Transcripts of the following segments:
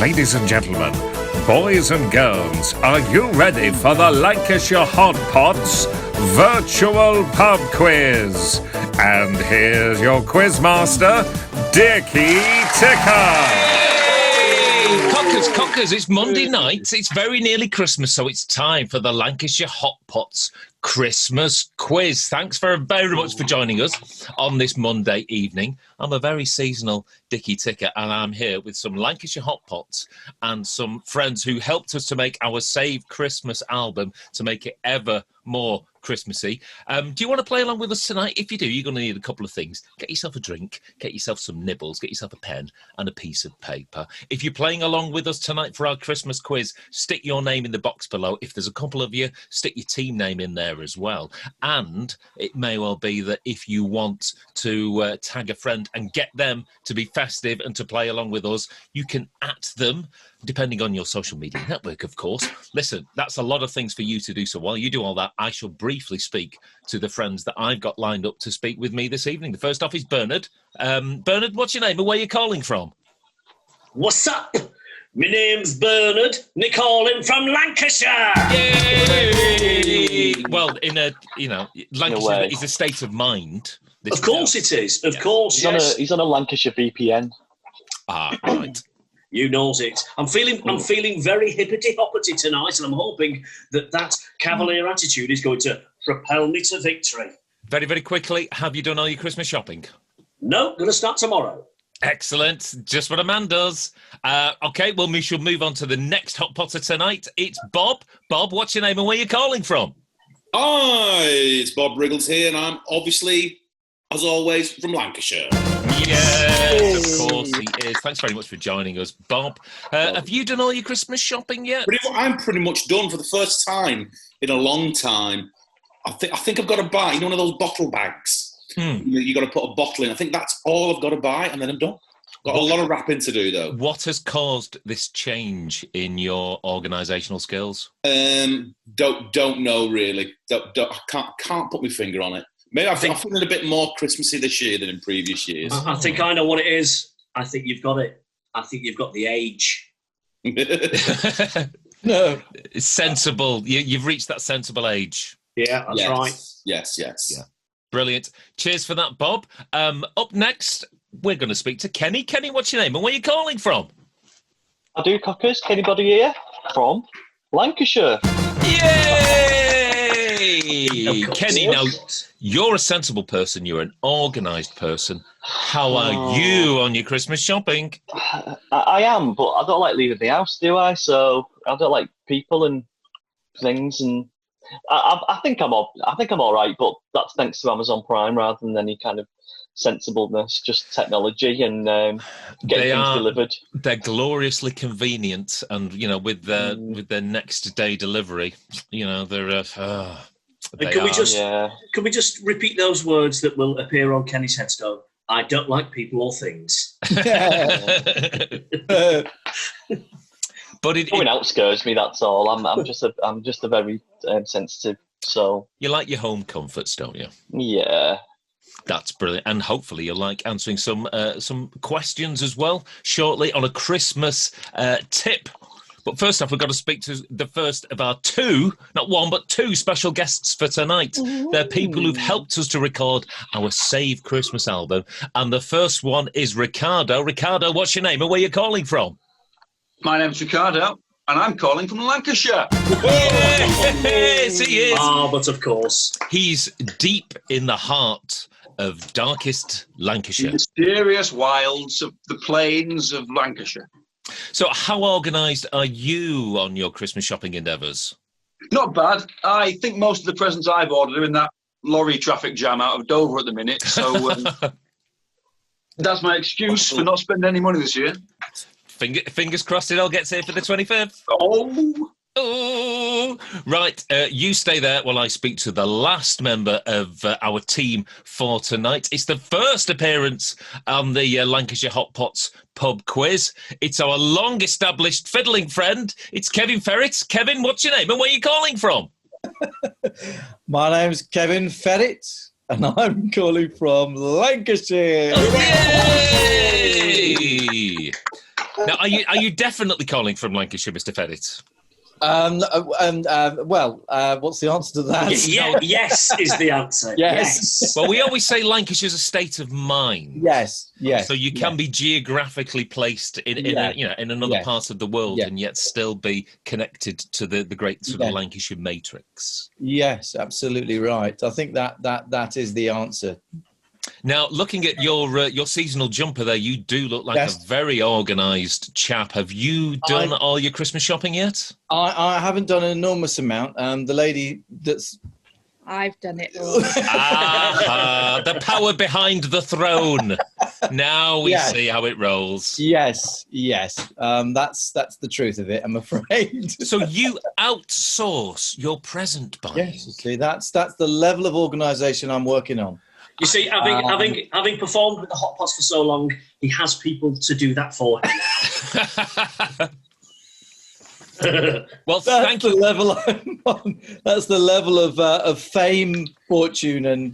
Ladies and gentlemen, boys and girls, are you ready for the Lancashire Hotpots virtual pub quiz? And here's your quizmaster, Dickie Ticker. Cockers, it's Monday night. It's very nearly Christmas, so it's time for the Lancashire Hotpots Christmas quiz. Thanks very much for joining us on this Monday evening. I'm a very seasonal Dickie Ticker, and I'm here with some Lancashire Hotpots and some friends who helped us to make our Save Christmas album to make it ever more Christmassy. Do you want to play along with us tonight? If you do, you're going to need a couple of things. Get yourself a drink, get yourself some nibbles, get yourself a pen and a piece of paper. If you're playing along with us tonight for our Christmas quiz, stick your name in the box below. If there's a couple of you, stick your team name in there as well. And it may well be that if you want to tag a friend and get them to be festive and to play along with us, you can @ them, depending on your social media network, of course. Listen, that's a lot of things for you to do. So while you do all that, I shall briefly speak to the friends that I've got lined up to speak with me this evening. The first off is Bernard. Bernard, what's your name and where are you calling from? What's up? My name's Bernard. Me calling from Lancashire. Yay! Well, Lancashire is a state of mind. Of course it is. Of course, yes. He's on a Lancashire VPN. Ah, right. You knows it. I'm feeling very hippity-hoppity tonight, and I'm hoping that cavalier attitude is going to propel me to victory. Very, very quickly, have you done all your Christmas shopping? No, going to start tomorrow. Excellent. Just what a man does. Okay, well, we shall move on to the next Hot Potter tonight. It's Bob. Bob, what's your name and where are you calling from? Hi, it's Bob Riggles here, and I'm obviously, as always, from Lancashire. Yes, of course he is. Thanks very much for joining us, Bob. Have you done all your Christmas shopping yet? I'm pretty much done for the first time in a long time. I think I've got to buy, one of those bottle bags. You got to put a bottle in. I think that's all I've got to buy, and then I'm done. Got a lot of wrapping to do, though. What has caused this change in your organisational skills? Don't know really. I can't put my finger on it. Maybe I'm feeling a bit more Christmassy this year than in previous years. I think I know what it is. I think you've got it. I think you've got the age. No, it's sensible. You've reached that sensible age. Yeah, that's right. Yes. Yeah. Brilliant. Cheers for that, Bob. Up next, we're going to speak to Kenny. Kenny, what's your name and where are you calling from? I do, Cockers. Kenny Body here from Lancashire. Yay! Kenny, now, you're a sensible person. You're an organised person. How are you on your Christmas shopping? I am, but I don't like leaving the house, do I? So I don't like people and things, and I think I'm all right. But that's thanks to Amazon Prime rather than any kind of sensibleness, just technology and getting things delivered. They're gloriously convenient, and with their next day delivery, they're. Can we just repeat those words that will appear on Kenny's headstone? I don't like people or things. But going out scares me. That's all. I'm just a very sensitive soul. You like your home comforts, don't you? Yeah. That's brilliant, and hopefully you'll like answering some questions as well shortly on a Christmas tip. But first off, we've got to speak to the first of our not one, but two special guests for tonight. They're people who've helped us to record our Save Christmas album. And the first one is Ricardo. Ricardo, what's your name and where are you calling from? My name's Ricardo, and I'm calling from Lancashire. Yes, he is. But of course. He's deep in the heart of darkest Lancashire. The mysterious wilds of the plains of Lancashire. So how organised are you on your Christmas shopping endeavours? Not bad. I think most of the presents I've ordered are in that lorry traffic jam out of Dover at the minute. So that's my excuse for not spending any money this year. Fingers crossed it all gets here for the 25th. Oh, right. You stay there while I speak to the last member of our team for tonight. It's the first appearance on the Lancashire Hotpots pub quiz. It's our long-established fiddling friend. It's Kevin Ferret. Kevin, what's your name and where are you calling from? My name's Kevin Ferret, and I'm calling from Lancashire. Yay! Now, are you definitely calling from Lancashire, Mr. Ferret? What's the answer to that? Yes is the answer. Yes. Well, we always say Lancashire's a state of mind. Yes. So you can be geographically placed in another part of the world and yet still be connected to the great sort of Lancashire matrix. Yes, absolutely right. I think that is the answer. Now, looking at your seasonal jumper there, you do look like a very organised chap. Have you done all your Christmas shopping yet? I haven't done an enormous amount. The lady that's... I've done it all. The power behind the throne. Now we see how it rolls. Yes. That's the truth of it, I'm afraid. So you outsource your present buying. Yes, see, that's the level of organisation I'm working on. You see, having performed with the Hotpots for so long, he has people to do that for him. Well, that's the level I'm on. That's the level of fame, fortune, and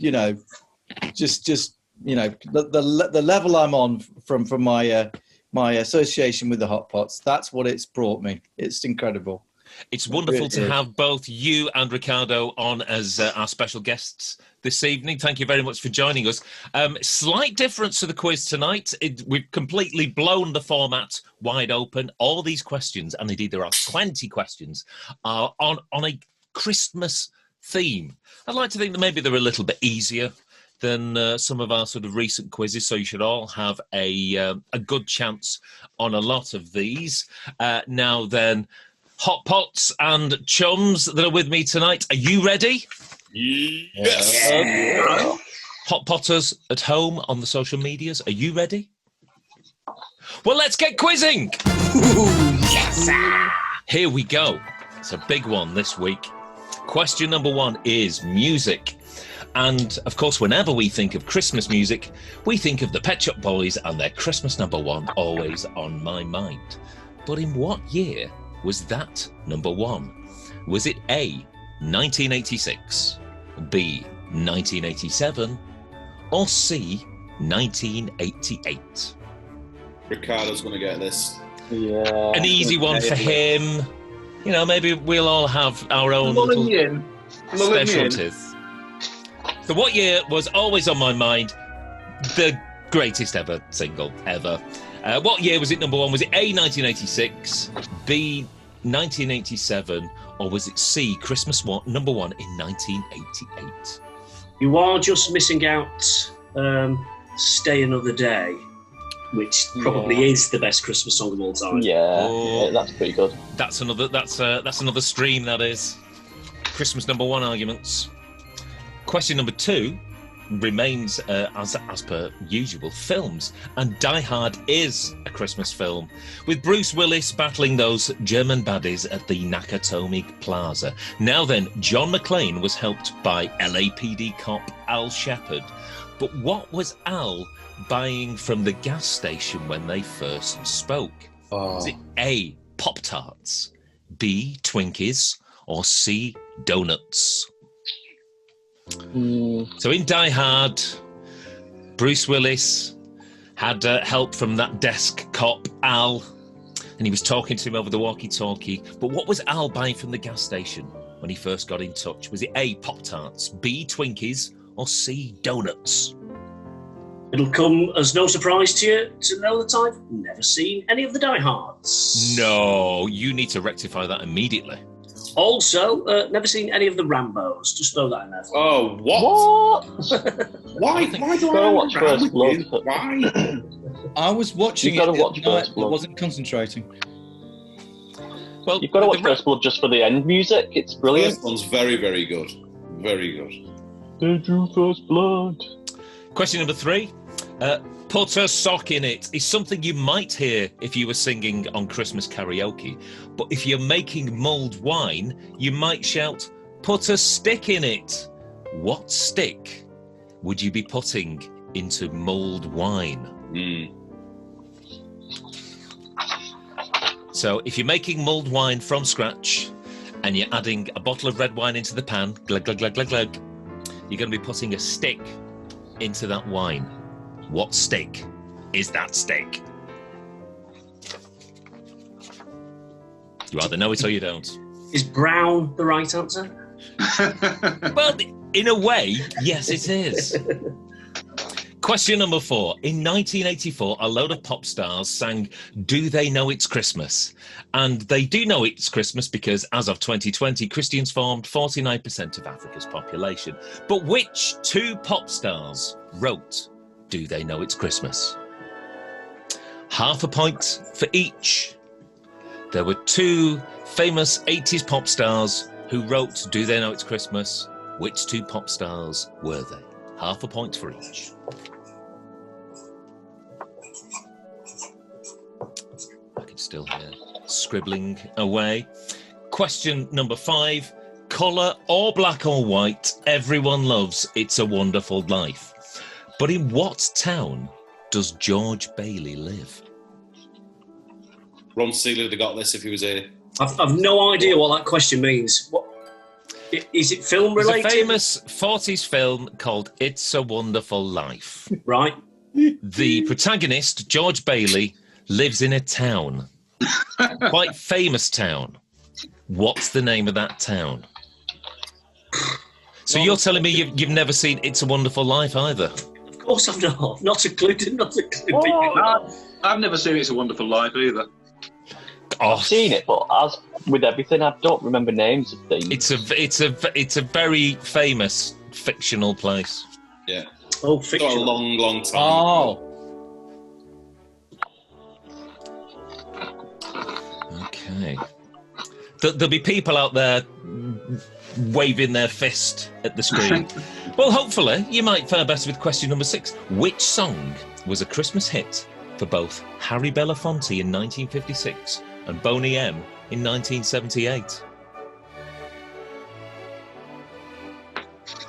just the level I'm on from my my association with the Hotpots. That's what it's brought me. It's incredible. It's wonderful to have both you and Ricardo on as our special guests this evening. Thank you very much for joining us. Slight difference to the quiz tonight. We've completely blown the format wide open. All these questions, and indeed there are 20 questions, are on a Christmas theme. I'd like to think that maybe they're a little bit easier than some of our sort of recent quizzes, so you should all have a good chance on a lot of these. Now then, Hotpots and chums that are with me tonight, are you ready? Yes. Hotpotters at home on the social medias, are you ready? Well, let's get quizzing. Yes. Here we go. It's a big one this week. Question number 1 is music. And, of course, whenever we think of Christmas music, we think of the Pet Shop Boys and their Christmas number 1, Always on My Mind. But in what year was that number 1? Was it A, 1986, B, 1987, or C, 1988? Ricardo's going to get this. Yeah. An easy one for him. Maybe we'll all have our own little specialties. So what year was Always on My Mind, the greatest ever single ever? What year was it number 1? Was it A, 1986, B, 1987, or was it C, Christmas number 1 in 1988? You are just missing out Stay Another Day, which probably is the best Christmas song of all time. Yeah, that's pretty good. That's another stream, that is. Christmas number 1 arguments. Question number 2 remains, as per usual, films. And Die Hard is a Christmas film, with Bruce Willis battling those German baddies at the Nakatomi Plaza. Now then, John McClane was helped by LAPD cop Al Shepard. But what was Al buying from the gas station when they first spoke? Was it A, Pop-Tarts, B, Twinkies, or C, donuts? So in Die Hard, Bruce Willis had help from that desk cop, Al, and he was talking to him over the walkie-talkie. But what was Al buying from the gas station when he first got in touch? Was it A, Pop-Tarts, B, Twinkies, or C, donuts? It'll come as no surprise to you to know that I've never seen any of the Die Hards. No, you need to rectify that immediately. Also, never seen any of the Rambos. Just throw that in there. Oh, what? Why do I watch First Blood? Why? I was watching You've got it to watch at night, First Blood. I wasn't concentrating. Well, You've got to watch First Blood just for the end music. It's brilliant. First one's very, very good. Very good. They drew First Blood. Question number 3. Put a sock in it is something you might hear if you were singing on Christmas karaoke. But if you're making mulled wine, you might shout, put a stick in it. What stick would you be putting into mulled wine? So if you're making mulled wine from scratch and you're adding a bottle of red wine into the pan, glug, glug, glug, glug, glug, you're going to be putting a stick into that wine. What stick is that stick? You either know it or you don't. Is brown the right answer? Well, in a way, yes, it is. Question number 4. In 1984, a load of pop stars sang Do They Know It's Christmas? And they do know it's Christmas because, as of 2020, Christians formed 49% of Africa's population. But which 2 pop stars wrote Do They Know It's Christmas? Half a point for each. There were 2 famous 80s pop stars who wrote Do They Know It's Christmas? Which 2 pop stars were they? Half a point for each. I can still hear scribbling away. Question number 5. Colour or black or white, everyone loves It's a Wonderful Life. But in what town does George Bailey live? Ron Seeley would have got this if he was here. I've no idea what that question means. What is it? Film related? It's a famous 40s film called It's a Wonderful Life. Right. The protagonist, George Bailey, lives in a town. Quite famous town. What's the name of that town? So you're telling me you've never seen It's a Wonderful Life either? Of course I've not. Not a clue. Not a clue. No, I've never seen It's a Wonderful Life either. I've seen it, but as with everything, I don't remember names of things. It's a very famous fictional place. Yeah. Oh, Got a fictional. long time. Oh, Okay. There'll be people out there waving their fist at the screen. Well, hopefully, you might fare better with question number 6. Which song was a Christmas hit for both Harry Belafonte in 1956 and Boney M in 1978?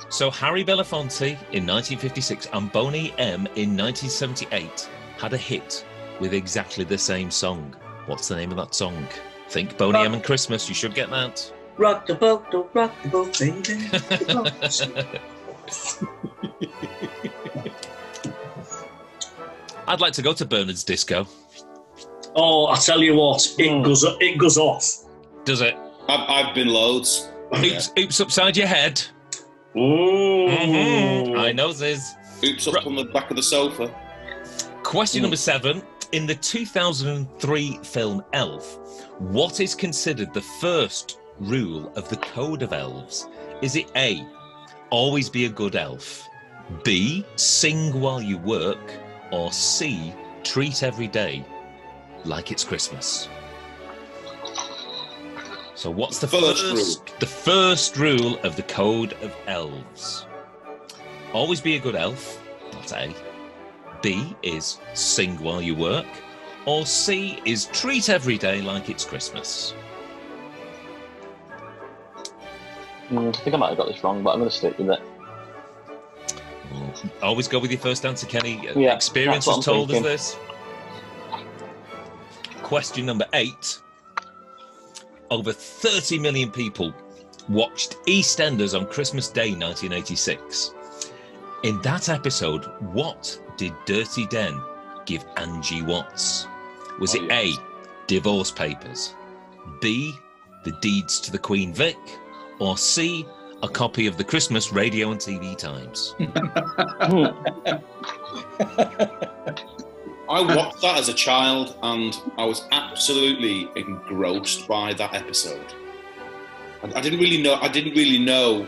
So Harry Belafonte in 1956 and Boney M in 1978 had a hit with exactly the same song. What's the name of that song? Think Boney M and Christmas, you should get that. Rock the boat, don't rock the boat, baby. I'd like to go to Bernard's disco. Oh, I tell you what, it goes off. Does it? I've been loads. Oops upside your head. Ooh. I know this. Oops up on the back of the sofa. Question number 7. In the 2003 film Elf, what is considered the first rule of the Code of Elves? Is it A, always be a good elf, B, sing while you work, or C, treat every day like it's Christmas? So what's the first rule of the Code of Elves? Always be a good elf, that's A. B is sing while you work, or C is treat every day like it's Christmas. I think I might have got this wrong, but I'm going to stick with it. Always go with your first answer, Kenny. Yeah, Experience that's has what I'm told us thinking. this. Question number 8. Over 30 million people watched EastEnders on Christmas Day 1986. In that episode, what did Dirty Den give Angie Watts? Was it A, divorce papers, B, the deeds to the Queen Vic, or C, a copy of the Christmas Radio and TV Times? I watched that as a child and I was absolutely engrossed by that episode. I didn't really know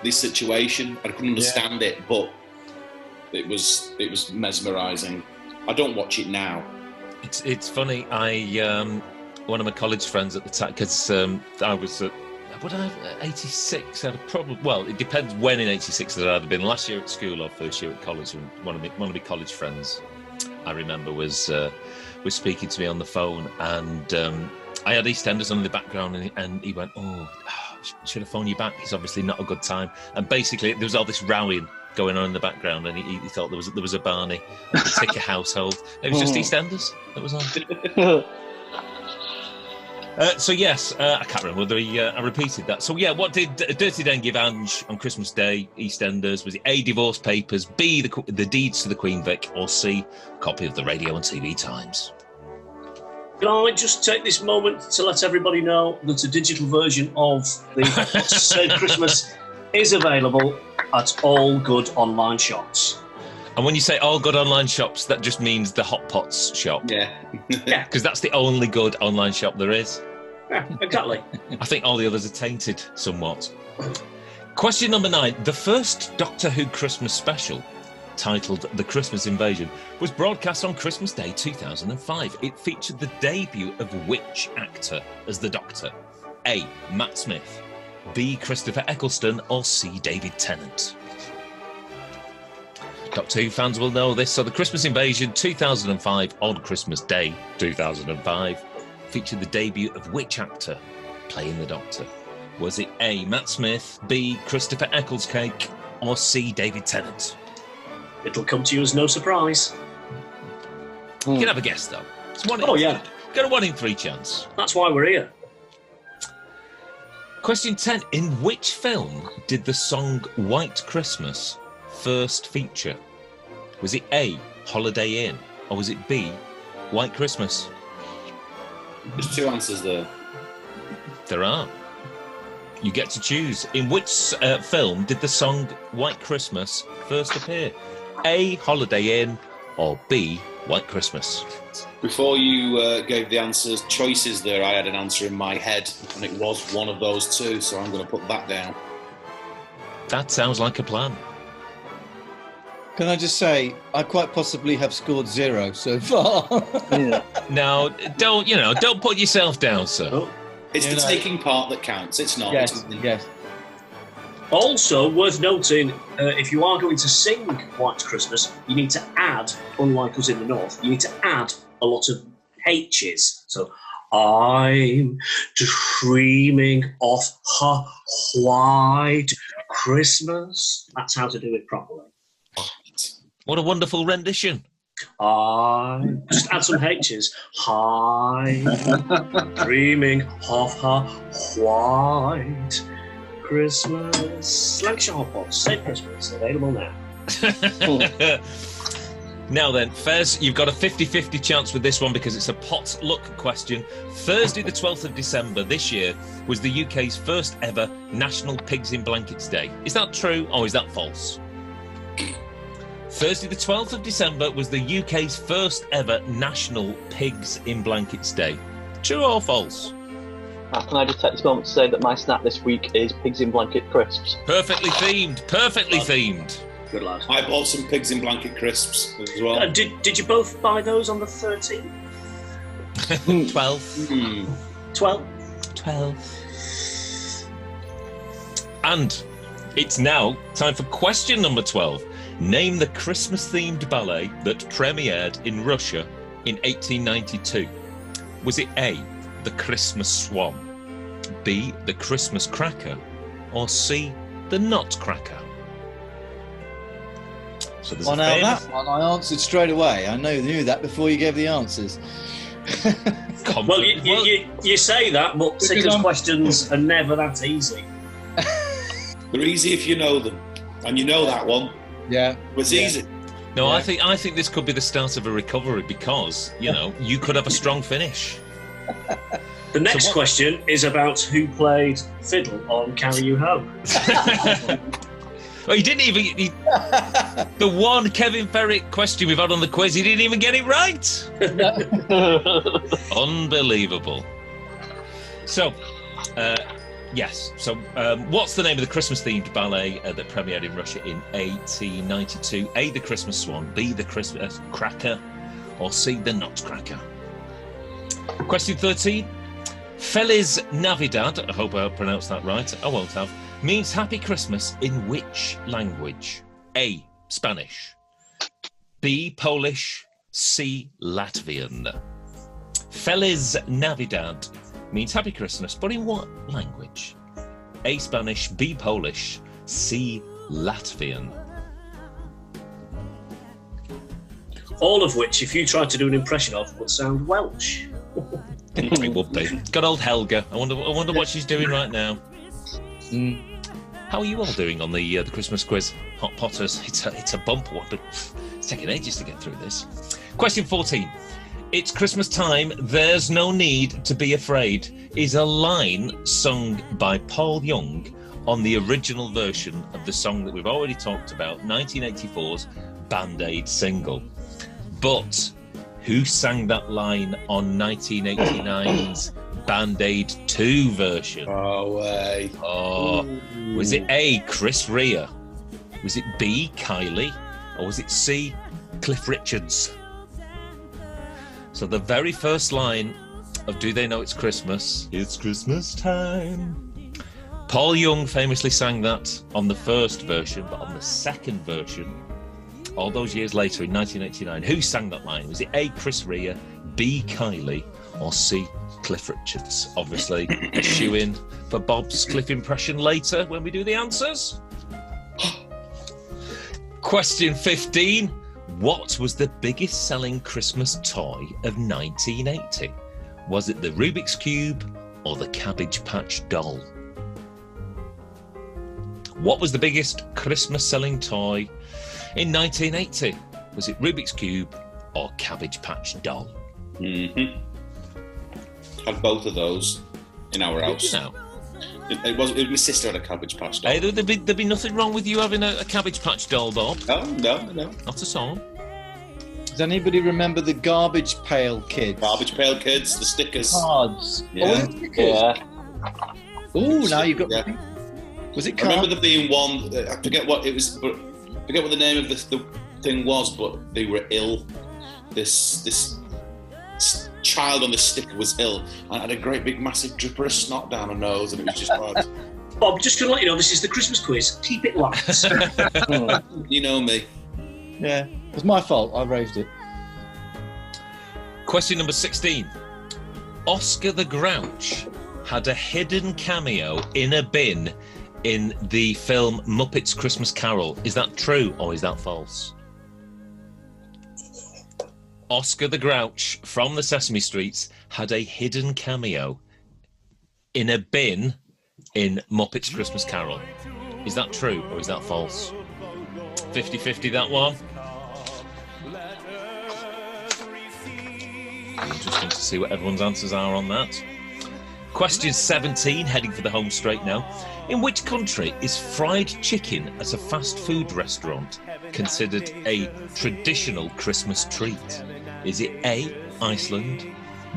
this situation. I couldn't understand it, but it was mesmerising. I don't watch it now. It's funny. One of my college friends at the time, because I was at 86. I had well, it depends when in 86 that I'd have been. Last year at school or first year at college. And one of my college friends, I remember, was speaking to me on the phone, and I had EastEnders on in the background, and he went, "Oh, should I phone you back? It's obviously not a good time." And basically, there was all this rowing going on in the background, and he thought there was a Barney, a Ticker household. It was just EastEnders that was on. So yes, I can't remember whether I repeated that. So yeah, what did Dirty Den give Ange on Christmas Day, EastEnders? Was it A, divorce papers, B, the deeds to the Queen Vic, or C, copy of the Radio and TV Times? Can I just take this moment to let everybody know that a digital version of the Hotpots Save Christmas is available at all good online shops. And when you say all good online shops, that just means the Hotpots shop. Yeah. Yeah, Because that's the only good online shop there is. yeah, exactly. I think all the others are tainted somewhat. Question number 9. The first Doctor Who Christmas special, titled The Christmas Invasion, was broadcast on Christmas Day 2005. It featured the debut of which actor as the Doctor? A. Matt Smith, B. Christopher Eccleston, or C. David Tennant? Doctor Who fans will know this. So The Christmas Invasion 2005 on Christmas Day 2005 featured the debut of which actor playing the Doctor? Was it A. Matt Smith, B. Christopher Eccleston, or C. David Tennant? It'll come to you as no surprise. You can have a guess though. It's one Oh, yeah. Got a 1 in 3 chance. That's why we're here. Question 10. In which film did the song White Christmas first feature? Was it A. Holiday Inn, or was it B. White Christmas? There's 2 answers there. There are. You get to choose. In which film did the song White Christmas first appear? A. Holiday Inn, or B. White Christmas? Before you gave the answers, choices there, I had an answer in my head, and it was one of those 2, so I'm going to put that down. That sounds like a plan. Can I just say, I quite possibly have scored 0 so far. Now, don't put yourself down, sir. Oh. It's You the know. taking part that counts. It's not. Yes, yes. Also, worth noting, if you are going to sing White Christmas, you need to add, unlike us in the north, you need to add a lot of H's. So, I'm dreaming of a white Christmas. That's how to do it properly. What a wonderful rendition. Just add some H's. I'm dreaming of a white Christmas. Lancashire Hotpots, Save Christmas, available now. Now then, Fez, you've got a 50-50 chance with this one because it's a potluck question. Thursday the 12th of December this year was the UK's first ever National Pigs in Blankets Day. Is that true or is that false? Thursday the 12th of December was the UK's first ever National Pigs in Blankets Day. True or false? Can I just take this moment to say that my snack this week is pigs in blanket crisps? Perfectly themed, perfectly themed. Good lad. I bought some pigs in blanket crisps as well. Did you both buy those on the 13th? 12. 12? 12. And it's now time for question number 12. Name the Christmas-themed ballet that premiered in Russia in 1892. Was it A, The Christmas Swan, B, The Christmas Cracker, or C, The Nutcracker? So there's Well, a now famous that one I answered straight away. I knew that before you gave the answers. Well, you say that, but Because Sicker's I'm- questions are never that easy. They're easy if you know them, and you know that one. Yeah. It's Yeah. easy. No, Yeah. I think this could be the start of a recovery because, you could have a strong finish. The next what- question is about who played fiddle on Carry You Home. Well, he didn't even... the one Kevin Ferret question we've had on the quiz, he didn't even get it right. Unbelievable. So, yes. So, what's the name of the Christmas-themed ballet that premiered in Russia in 1892? A, The Christmas Swan, B, The Christmas Cracker, or C, The Nutcracker? Question 13. Feliz Navidad, I hope I pronounced that right, I won't have, means Happy Christmas in which language? A, Spanish, B, Polish, C, Latvian. Feliz Navidad means Happy Christmas, but in what language? A, Spanish, B, Polish, C, Latvian. All of which, if you tried to do an impression of, would sound Welsh. It would be. Good old Helga. I wonder what she's doing right now. How are you all doing on the Christmas quiz, Hot Potters? It's a bumper one, but it's taking ages to get through this. Question 14. It's Christmas time, there's no need to be afraid is a line sung by Paul Young on the original version of the song that we've already talked about, 1984's Band-Aid single. But who sang that line on 1989's Band-Aid 2 version? Oh, way. Oh, was it A, Chris Rea? Was it B, KYLIE? Or was it C, Cliff Richards? So the very first line of Do They Know It's Christmas? It's Christmas time. Paul Young famously sang that on the first version, but on the second version, all those years later in 1989, who sang that line? Was it A, Chris Rea, B, KYLIE, or C, Cliff Richards? Obviously, a shoe-in for Bob's Cliff impression later when we do the answers. Question 15. What was the biggest selling Christmas toy of 1980? Was it the Rubik's Cube or the Cabbage Patch Doll? What was the biggest Christmas selling toy in 1980? Was it Rubik's Cube or Cabbage Patch Doll? Mm-hmm. Had both of those in our house. No. It was my sister had a Cabbage Patch doll. Hey, there'd be nothing wrong with you having a Cabbage Patch Doll, Bob. Oh, no. Not at all. Does anybody remember the Garbage Pail Kids? Garbage Pail Kids, the stickers. Cards. Yeah. Oh, was it stickers? Yeah. Oh, now you've got. Yeah. Was it I cards? remember there being one. I forget what it was, but I forget what the name of the thing was. But they were ill. This child on the sticker was ill and had a great big massive dripper of snot down her nose, and it was just bad. Bob, just to let you know, this is the Christmas quiz. Keep it light. You know me. Yeah, it was my fault. I raised it. Question number 16. Oscar the Grouch had a hidden cameo in a bin in the film Muppets Christmas Carol. Is that true or is that false? Oscar the Grouch from the Sesame Streets had a hidden cameo in a bin in Muppets Christmas Carol. Is that true or is that false? 50-50 that one. Interesting to see what everyone's answers are on that. Question 17, heading for the home straight now. In which country is fried chicken at a fast food restaurant considered a traditional Christmas treat? Is it A, Iceland,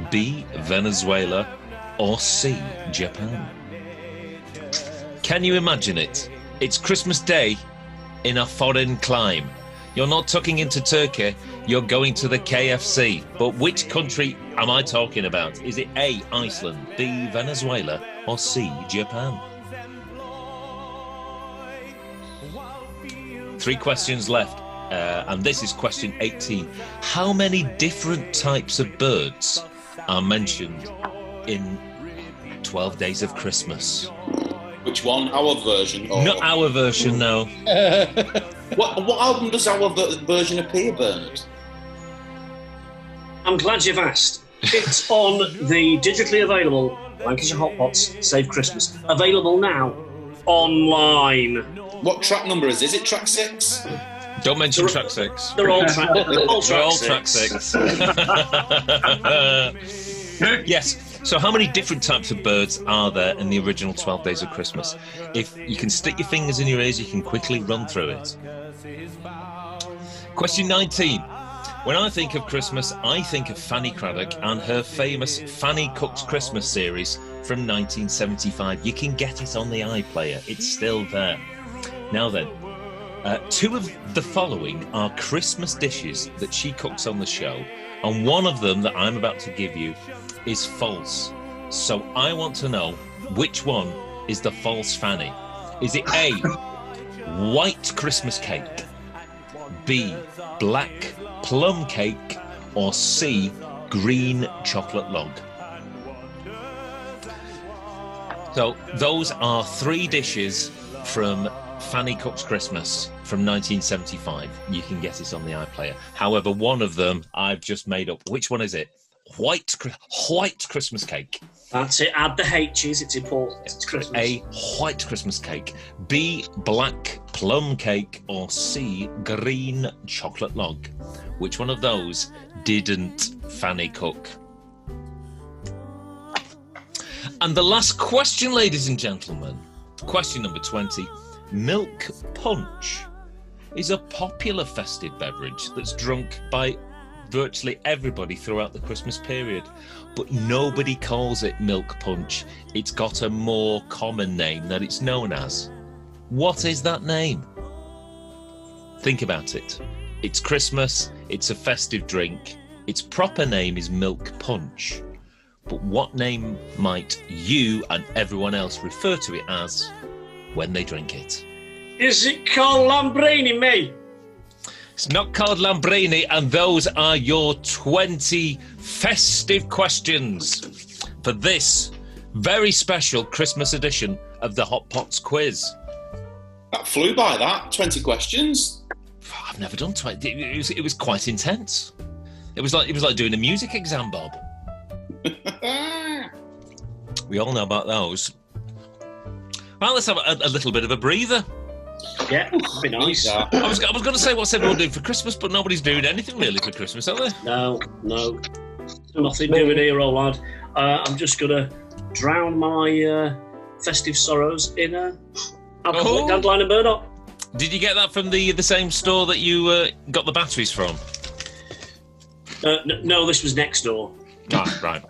B, Venezuela, or C, Japan? Can you imagine it? It's Christmas Day in a foreign clime. You're not tucking into Turkey, you're going to the KFC. But which country am I talking about? Is it A, Iceland, B, Venezuela, or C, Japan? 3 questions left, and this is question 18. How many different types of birds are mentioned in 12 Days of Christmas? Which one? Our version? Or... Not our version, no. What album does our version appear, Bernard? I'm glad you've asked. It's on the digitally available Lancashire Hotpots Save Christmas. Available now online. What track number is it? Is it track 6? Don't mention track 6. They're all track track 6. Yes. So how many different types of birds are there in the original 12 Days of Christmas? If you can stick your fingers in your ears, you can quickly run through it. Question 19. When I think of Christmas, I think of Fanny Craddock and her famous Fanny Cooks Christmas series from 1975. You can get it on the iPlayer. It's still there. Now then, 2 of the following are Christmas dishes that she cooks on the show, and one of them that I'm about to give you is false. So I want to know which one is the false Fanny. Is it A, white Christmas cake, B, black plum cake, or C, green chocolate log? So those are 3 dishes from Fanny Cooks Christmas from 1975. You can get it on the iPlayer. However, one of them I've just made up. Which one is it? White Christmas cake. That's it. Add the H's. It's important. It's Christmas. A, white Christmas cake. B, black plum cake. Or C, green chocolate log. Which one of those didn't Fanny cook? And the last question, ladies and gentlemen, question number 20. Milk punch is a popular festive beverage that's drunk by virtually everybody throughout the Christmas period, but nobody calls it milk punch. It's got a more common name that it's known as. What is that name? Think about it. It's Christmas, it's a festive drink, its proper name is milk punch. But what name might you and everyone else refer to it as when they drink it? Is it called Lambrini, mate? It's not called Lambrini, and those are your 20 festive questions for this very special Christmas edition of the Hot Pots quiz. That flew by, that. 20 questions. I've never done 20. It was quite intense. It was like doing a music exam, Bob. We all know about those. Well, let's have a little bit of a breather. Yeah, that'd be nice. I was going to say what's everyone doing for Christmas, but nobody's doing anything really for Christmas, are they? No. Nothing doing here, old lad. I'm just going to drown my festive sorrows in alcoholic dandelion and burdock. Did you get that from the same store that you got the batteries from? No, this was next door. Ah, right.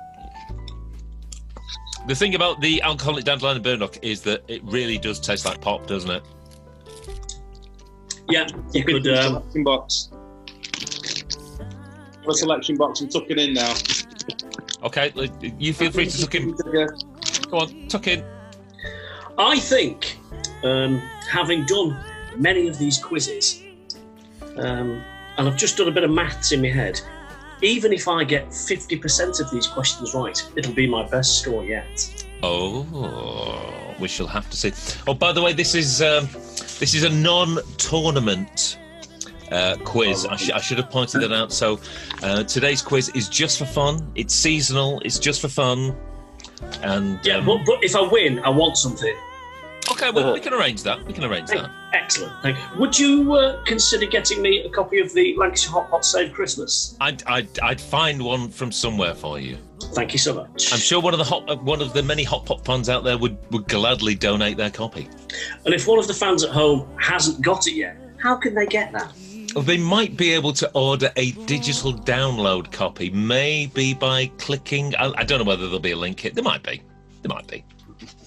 The thing about the alcoholic dandelion and burdock is that it really does taste like pop, doesn't it? Yeah, you could. Selection box. A selection box and tuck it in now. Okay, you feel free to tuck in. Go on, tuck in. I think, having done many of these quizzes, and I've just done a bit of maths in my head, even if I get 50% of these questions right, it'll be my best score yet. Oh, we shall have to see. Oh, by the way, this is a non-tournament quiz. I should have pointed that out. So today's quiz is just for fun. It's seasonal. It's just for fun. And yeah, but if I win, I want something. Okay, well, we can arrange that. We can arrange that. Excellent. Thank you. Would you consider getting me a copy of the Lancashire Hotpots Save Christmas? I'd find one from somewhere for you. Thank you so much. I'm sure one of the many Hot Pot fans out there would gladly donate their copy. And if one of the fans at home hasn't got it yet, how can they get that? Well, they might be able to order a digital download copy, maybe by clicking. I don't know whether there'll be a link. There might be.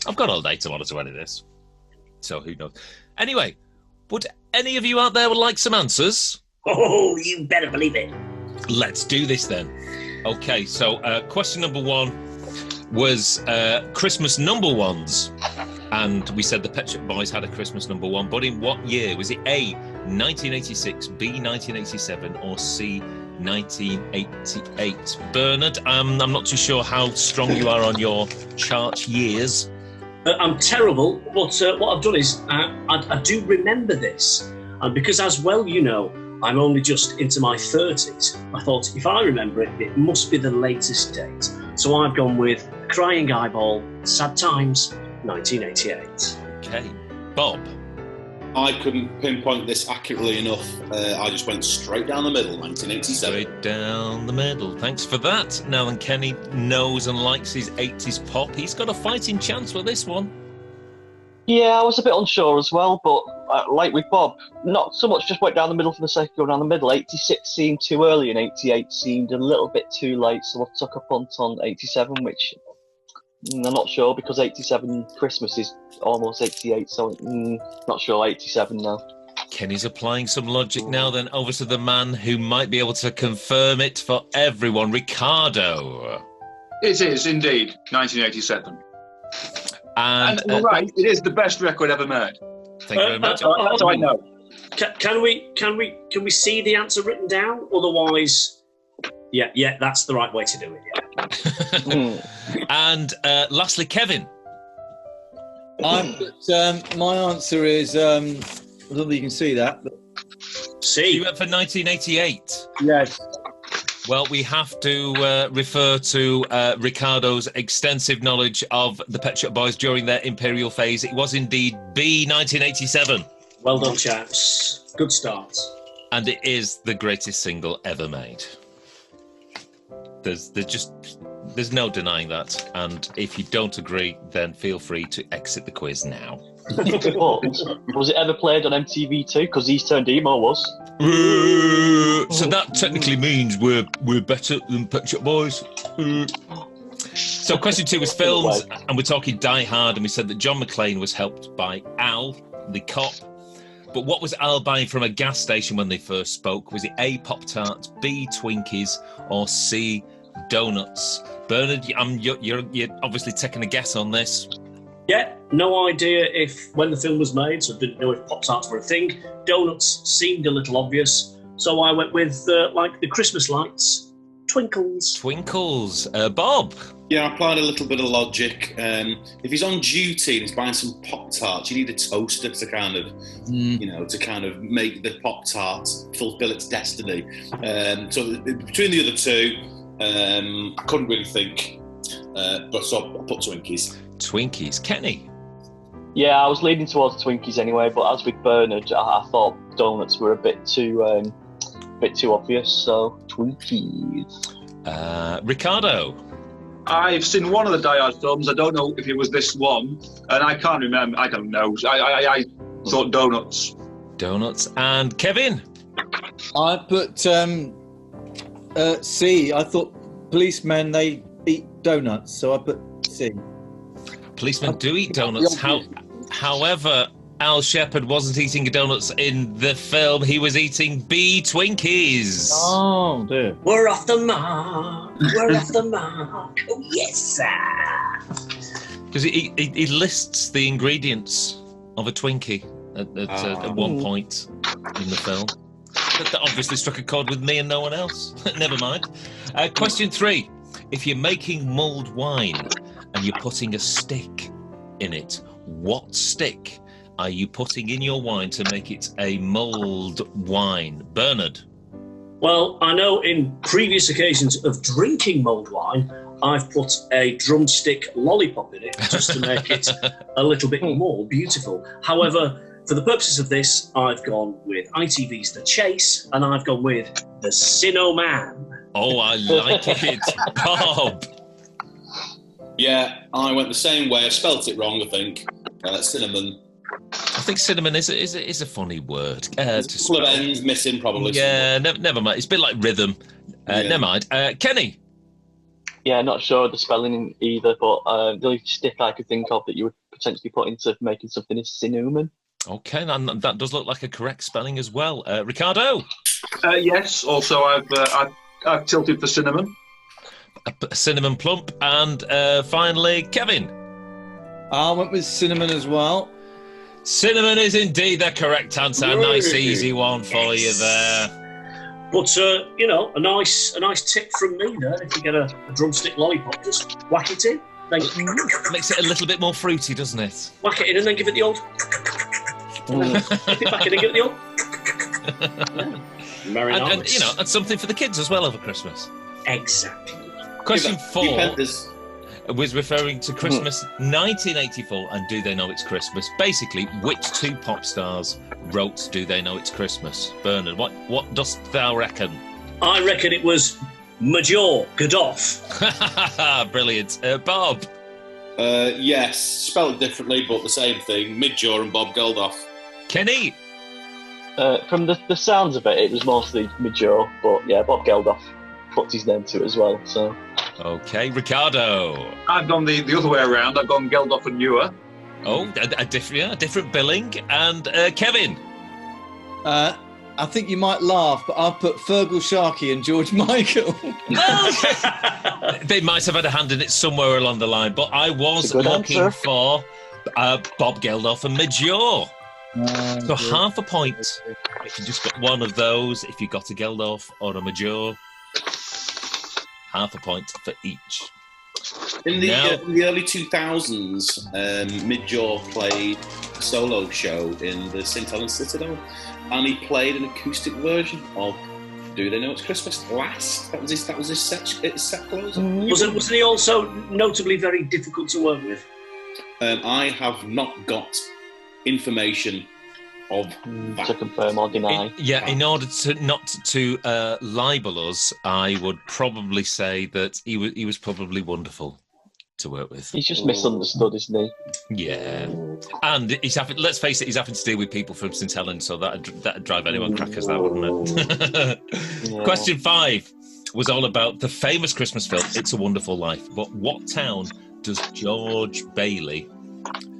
I've got all day tomorrow to edit this, so who knows? Anyway, would any of you out there would like some answers? Oh, you better believe it. Let's do this then. Okay, so question number 1 was Christmas number ones. And we said the Pet Shop Boys had a Christmas number 1, but in what year? Was it A, 1986, B, 1987, or C, 1988? Bernard, I'm not too sure how strong you are on your chart years. I'm terrible, but what I've done is I do remember this. And because, as well, you know, I'm only just into my 30s, I thought if I remember it, it must be the latest date. So I've gone with Crying Eyeball, Sad Times, 1988. Okay. Bob? I couldn't pinpoint this accurately enough. I just went straight down the middle, 1987. Straight down the middle. Thanks for that. Now then, Kenny knows and likes his 80s pop. He's got a fighting chance with this one. Yeah, I was a bit unsure as well, but like with Bob, not so much just went down the middle for the sake of going down the middle. 86 seemed too early and 88 seemed a little bit too late, so I took a punt on 87, which I'm not sure because 87 Christmas is almost 88, so not sure. 87 now. Kenny's applying some logic now, then over to the man who might be able to confirm it for everyone, Ricardo. It is indeed 1987. And you're right, it is the best record ever made. Thank you very much. That's I know. Can we see the answer written down? Otherwise, yeah, that's the right way to do it. Yeah. And lastly, Kevin. My answer is I don't think you can see that. But... See, you went for 1988. Yes. Well, we have to refer to Ricardo's extensive knowledge of the Pet Shop Boys during their Imperial phase. It was indeed B, 1987. Well done, chaps. Good start. And it is the greatest single ever made. There's no denying that. And if you don't agree, then feel free to exit the quiz now. But was it ever played on MTV2? Because He's Turned Emo was. So that technically means we're better than Pet Shop Boys. So question 2 was films, and we're talking Die Hard, and we said that John McClane was helped by Al, the cop. But what was Al buying from a gas station when they first spoke? Was it A, Pop-Tarts, B, Twinkies, or C, donuts? Bernard, you're obviously taking a guess on this. Yeah, no idea when the film was made, so didn't know if Pop-Tarts were a thing. Donuts seemed a little obvious, so I went with, like the Christmas lights, Twinkles. Twinkles. Bob? Yeah, I applied a little bit of logic. If he's on duty and he's buying some Pop-Tarts, you need a toaster to kind of, to kind of make the Pop-Tart fulfill its destiny. So between the other two, I couldn't really think, but so I put Twinkies. Twinkies. Kenny? Yeah, I was leaning towards Twinkies anyway, but as with Bernard, I thought donuts were a bit too obvious, so Twinkies. Ricardo? I've seen one of the Die Hard films. I don't know if it was this one, and I can't remember. I don't know. I thought donuts. Donuts. And Kevin? I put C. I thought policemen, they eat donuts, so I put C. Policemen do eat donuts. However, Al Shepard wasn't eating donuts in the film. He was eating B, Twinkies. Oh, dear. We're off the mark. We're off the mark. Oh, yes, sir. Because he lists the ingredients of a Twinkie at one point in the film. That obviously struck a chord with me and no one else. Never mind. Question 3. If you're making mulled wine and you're putting a stick in it, what stick are you putting in your wine to make it a mulled wine? Bernard? Well, I know in previous occasions of drinking mulled wine, I've put a drumstick lollipop in it just to make it a little bit more beautiful. However, for the purposes of this, I've gone with ITV's The Chase, and I've gone with The Sinnoh-Man. Oh, I like it. Bob? Yeah, I went the same way. I spelt it wrong, I think. Cinnamon. I think cinnamon is a funny word to There's a couple of spell. N's missing, probably. Yeah, never mind. It's a bit like rhythm. Never mind. Kenny? Yeah, not sure of the spelling either, but the only stick I could think of that you would potentially put into making something is cinnamon. Okay, and that does look like a correct spelling as well. Ricardo? Yes, also I've tilted for cinnamon. A cinnamon plump. And finally, Kevin? I went with cinnamon as well. Cinnamon is indeed the correct answer. A nice, easy one for you there. But, a nice tip from me there. If you get a drumstick lollipop, just whack it in. Then Makes it a little bit more fruity, doesn't it? whack it in and then give it the old... Dip it back in and give it the old... Very nice. And something for the kids as well over Christmas. Exactly. Question 4 This. was referring to Christmas 1984 and Do They Know It's Christmas? Basically, which two pop stars wrote Do They Know It's Christmas? Bernard, what dost thou reckon? I reckon it was Major GELDOF. Brilliant. Bob? Yes, spelled differently, but the same thing. MIDGE and Bob GELDOF. Kenny? From the sounds of it, it was mostly Major, but yeah, Bob Geldof puts his name to it as well. So. Okay, Ricardo? I've gone the other way around. I've gone Geldof and Ewer. Oh, a different billing. And Kevin? I think you might laugh, but I've put Fergal Sharkey and George Michael. They might have had a hand in it somewhere along the line, but I was looking for Bob Geldof and Major. So half a point if you just got one of those. If you got a Geldof or a Major, half a point for each. In the early 2000s, MIDGE played a solo show in the St. Helens Citadel, and he played an acoustic version of Do They Know It's Christmas last. That was his set closer. Wasn't he also notably very difficult to work with? I have not got information of To confirm or deny. In order to not to libel us, I would probably say that he was probably wonderful to work with. He's just misunderstood, isn't he? Yeah, and let's face it, he's having to deal with people from St Helens, so that'd drive anyone crackers, that wouldn't it? Yeah. Question 5 was all about the famous Christmas film It's a Wonderful Life. But what town does George Bailey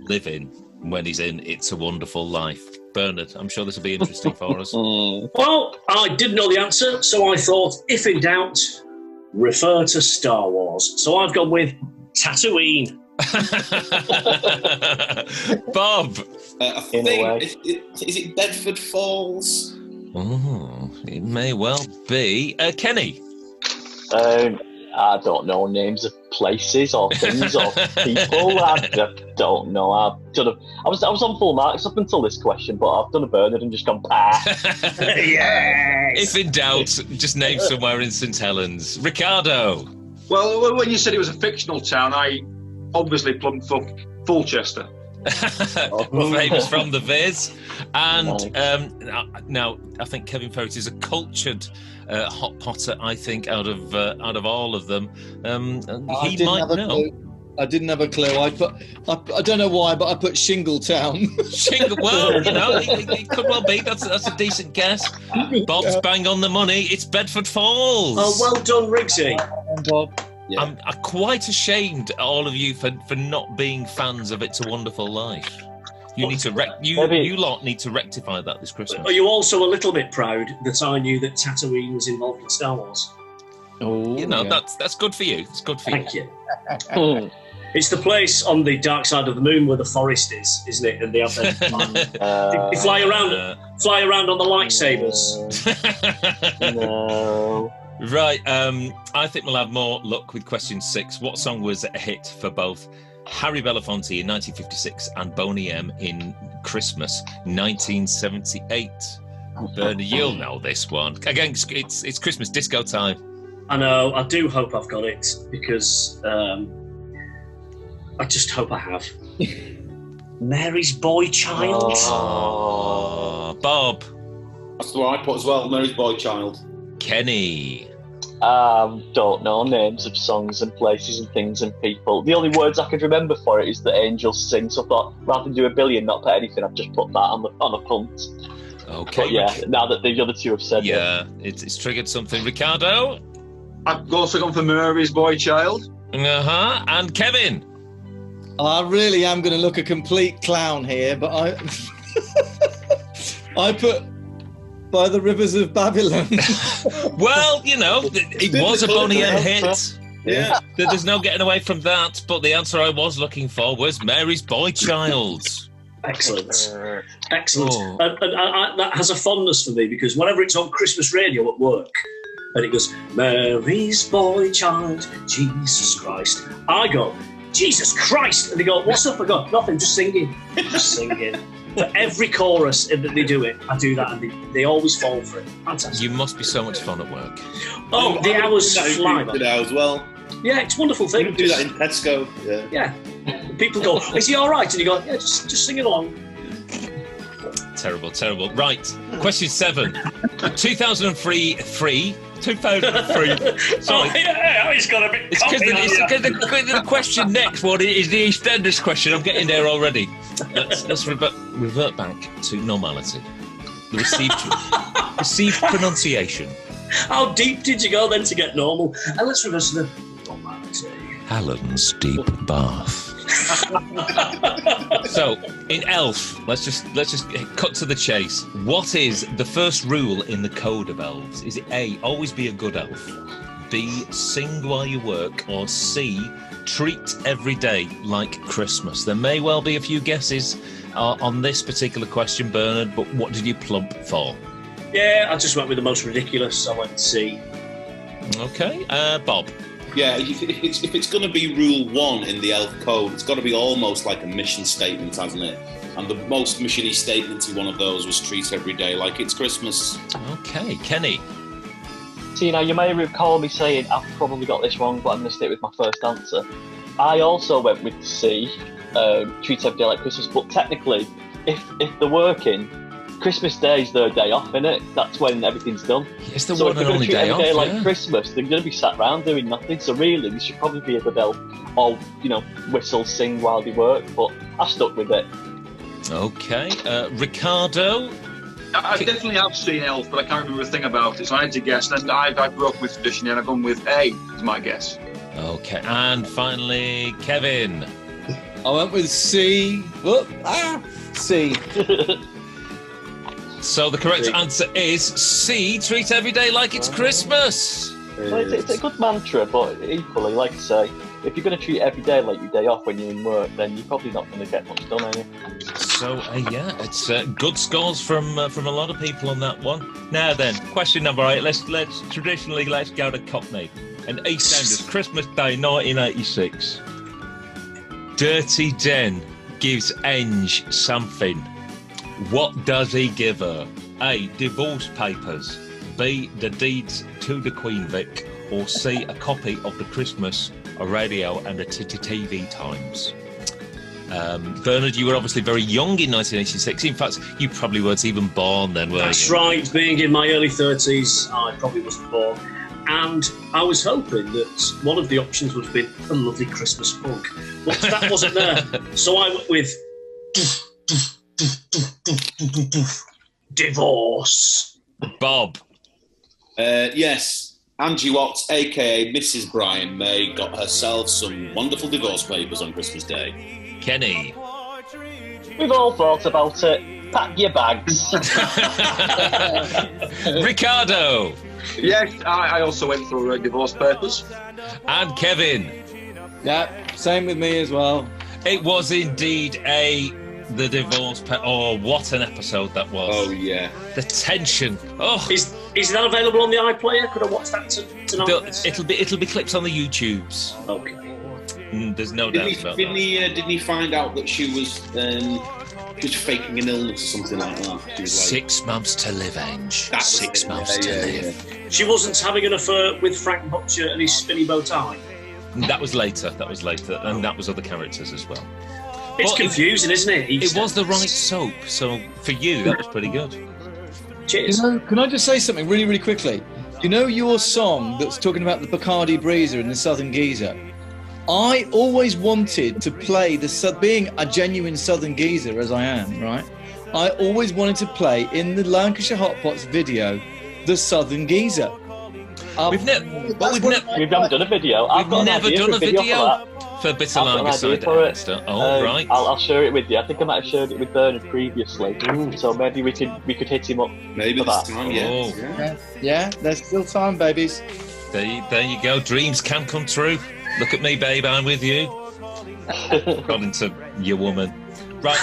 live in when he's in It's a Wonderful Life? Bernard, I'm sure this will be interesting for us. Well, I didn't know the answer, so I thought, if in doubt, refer to Star Wars. So I've gone with Tatooine. Bob. I think, is it Bedford Falls? Oh, it may well be. Kenny. I don't know names of places or things or people. I don't know. I was on full marks up until this question, but I've done a Bernard and just gone Yes! If in doubt, just name somewhere in St Helens. Ricardo. Well, when you said it was a fictional town, I obviously plumped for Fulchester. Famous from the Viz. And now I think Kevin Ferret is a cultured hot potter, I think, out of all of them. He might know. I didn't have a clue. I don't know why, but I put Shingletown. Well, it could well be. That's a decent guess. Bob's bang on the money. It's Bedford Falls. Oh, well done, Riggsy. Bob. Yeah. I'm quite ashamed, all of you, for not being fans of It's a Wonderful Life. You need to you lot need to rectify that this Christmas. Are you also a little bit proud that I knew that Tatooine was involved in Star Wars? Oh, that's good for you. It's good for Thank you. you. It's the place on the dark side of the moon where the forest is, isn't it? And they have their they fly around on the lightsabers. No. Right. I think we'll have more luck with question 6. What song was a hit for both Harry Belafonte in 1956 and Boney M in Christmas 1978? Bernard, you'll know this one. Again, it's Christmas disco time. I know. I do hope I've got it because I just hope I have. Mary's Boy Child. Oh, Bob. That's the one I put as well, Mary's Boy Child. Kenny. Don't know names of songs and places and things and people. The only words I could remember for it is that angels sing. So I thought, rather than do a billion, not put anything, I've just put that on a punt. Okay. But yeah, now that the other two have said it. Yeah, it's triggered something. Ricardo. I've also gone for Mary's Boy Child. And Kevin. I really am going to look a complete clown here, but I put By the Rivers of Babylon. Well, it was a Boney M hit. Yeah. There's no getting away from that. But the answer I was looking for was Mary's Boy Child. Excellent. Oh. And that has a fondness for me because whenever it's on Christmas radio at work and it goes, Mary's Boy Child, Jesus Christ, I go, Jesus Christ. And they go, what's up? I go, nothing, just singing. Just singing. For every chorus that they do it, I do that, and they always fall for it. Fantastic. You must be so much fun at work. Oh, the hours fly by. Now as well. Yeah, it's a wonderful thing. You can do that in Tesco. Yeah. People go, is he all right? And you go, yeah, just sing it along. Terrible. Right, question 7. 2003. Sorry. He's got a bit. It's because the question next one is the EastEnders question. I'm getting there already. Let's revert back to normality. The received pronunciation. How deep did you go then to get normal? And let's reverse to the normality. Alan's deep bath. So, in Elf, let's just cut to the chase. What is the first rule in the code of elves? Is it A, always be a good elf, B, sing while you work, or C, treat every day like Christmas? There may well be a few guesses on this particular question, Bernard, but what did you plump for? Yeah, I just went with the most ridiculous. I went C. Okay, Bob. Yeah, if it's going to be rule 1 in the elf code, it's got to be almost like a mission statement, hasn't it? And the most mission-y statementy one of those was treat every day like it's Christmas. Okay, Kenny. See, now you may recall me saying I've probably got this wrong, but I'm going to stick with my first answer. I also went with C, treat every day like Christmas, but technically, if they're working, Christmas Day is their day off, innit? That's when everything's done. It's the So one if they're and going only to treat day every day off. like Yeah. Christmas, they're going to be sat around doing nothing. So really, they should probably be able to all, whistle, sing while they work. But I stuck with it. Okay, Ricardo. I definitely have seen Elf, but I can't remember a thing about it, so I had to guess. And I grew up with tradition, and I've gone with A as my guess. Okay, and finally, Kevin. I went with C. Whoop, C. So the correct answer is C. Treat every day like it's Christmas. Well, it's a good mantra, but equally, like I say, if you're going to treat every day like your day off when you're in work, then you're probably not going to get much done, are you? So yeah, it's good scores from a lot of people on that one. Now then, question number 8. Let's go to Cockney and EastEnders. Christmas Day, 1986. Dirty Den gives Enge something. What does he give her? A. Divorce papers. B. The deeds to the Queen Vic. Or C. A copy of the Christmas, a radio, and a TV Times. Bernard, you were obviously very young in 1986. In fact, you probably weren't even born then, were you? That's right. Being in my early 30s, I probably wasn't born. And I was hoping that one of the options would have been a lovely Christmas funk. But that wasn't there. So I went with divorce. Bob. Yes, Angie Watts, a.k.a. Mrs. Brian May, got herself some wonderful divorce papers on Christmas Day. Kenny. We've all thought about it. Pack your bags. Ricardo. Yes, I also went for divorce papers. And Kevin. Yeah, same with me as well. It was indeed the divorce. Oh, what an episode that was. Oh, yeah. The tension. Oh, Is that available on the iPlayer? Could I watch that tonight? it'll be clips on the YouTubes. Okay. There's no doubt about that. Didn't he find out that she was faking an illness or something like that? She was like, 6 months to live, Enge. That was 6 it, months to yeah, live. She wasn't having an affair with Frank Butcher and his spinny bow tie. That was later. And that was other characters as well. It's But confusing, isn't it? It was the right soap. So for you, that was pretty good. Cheers. Can I just say something really, really quickly? You know your song that's talking about the Bacardi Breezer and the Southern Geezer? I always wanted to play being a genuine Southern Geezer as I am, right? I always wanted to play in the Lancashire Hotpots video the Southern Geezer. We've never done a video. I've got never an idea done a for video for Bitter I've got an Lager idea Cider for it. Hamster. Oh, right. I'll share it with you. I think I might have shared it with Bernard previously. So maybe we could hit him up. maybe for this that. time, Oh. Yeah, there's still time, babies. There you go. Dreams can come true. Look at me, babe. I'm with you. According to your woman. Right,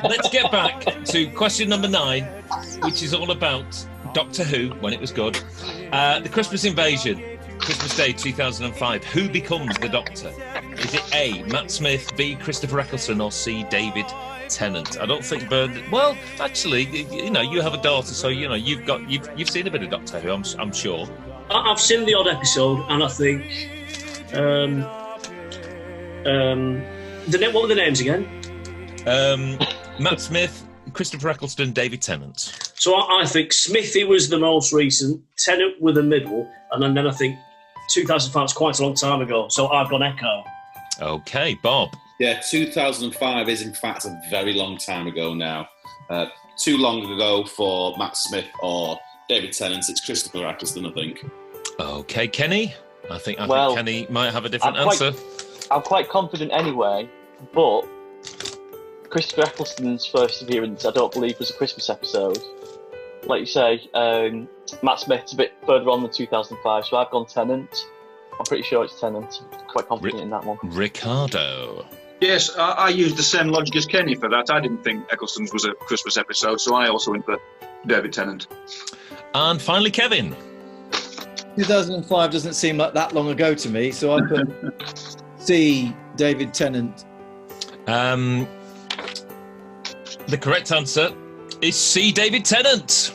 let's get back to question number 9, which is all about Doctor Who, when it was good. The Christmas Invasion, Christmas Day 2005. Who becomes the Doctor? Is it A, Matt Smith, B, Christopher Eccleston, or C, David Tennant? I don't think Bernard... Well, actually, you have a daughter, so, you've seen a bit of Doctor Who, I'm sure. I've seen the odd episode, and I think... what were the names again? Matt Smith, Christopher Eccleston, David Tennant. So I think Smithy was the most recent, Tennant were the middle, and then I think 2005 was quite a long time ago, so I've gone Echo. Okay, Bob. Yeah, 2005 is in fact a very long time ago now. Too long ago for Matt Smith or David Tennant. It's Christopher Eccleston, I think. Okay, Kenny. I think Well, Kenny might have a different I'm answer. I'm quite confident anyway, but Christopher Eccleston's first appearance, I don't believe, was a Christmas episode. Like you say, Matt Smith's a bit further on than 2005, so I've gone Tennant. I'm pretty sure it's Tennant. Quite confident in that one. Ricardo. Yes, I used the same logic as Kenny for that. I didn't think Eccleston's was a Christmas episode, so I also went for David Tennant. And finally, Kevin. 2005 doesn't seem like that long ago to me, so I put C, David Tennant. The correct answer is C, David Tennant.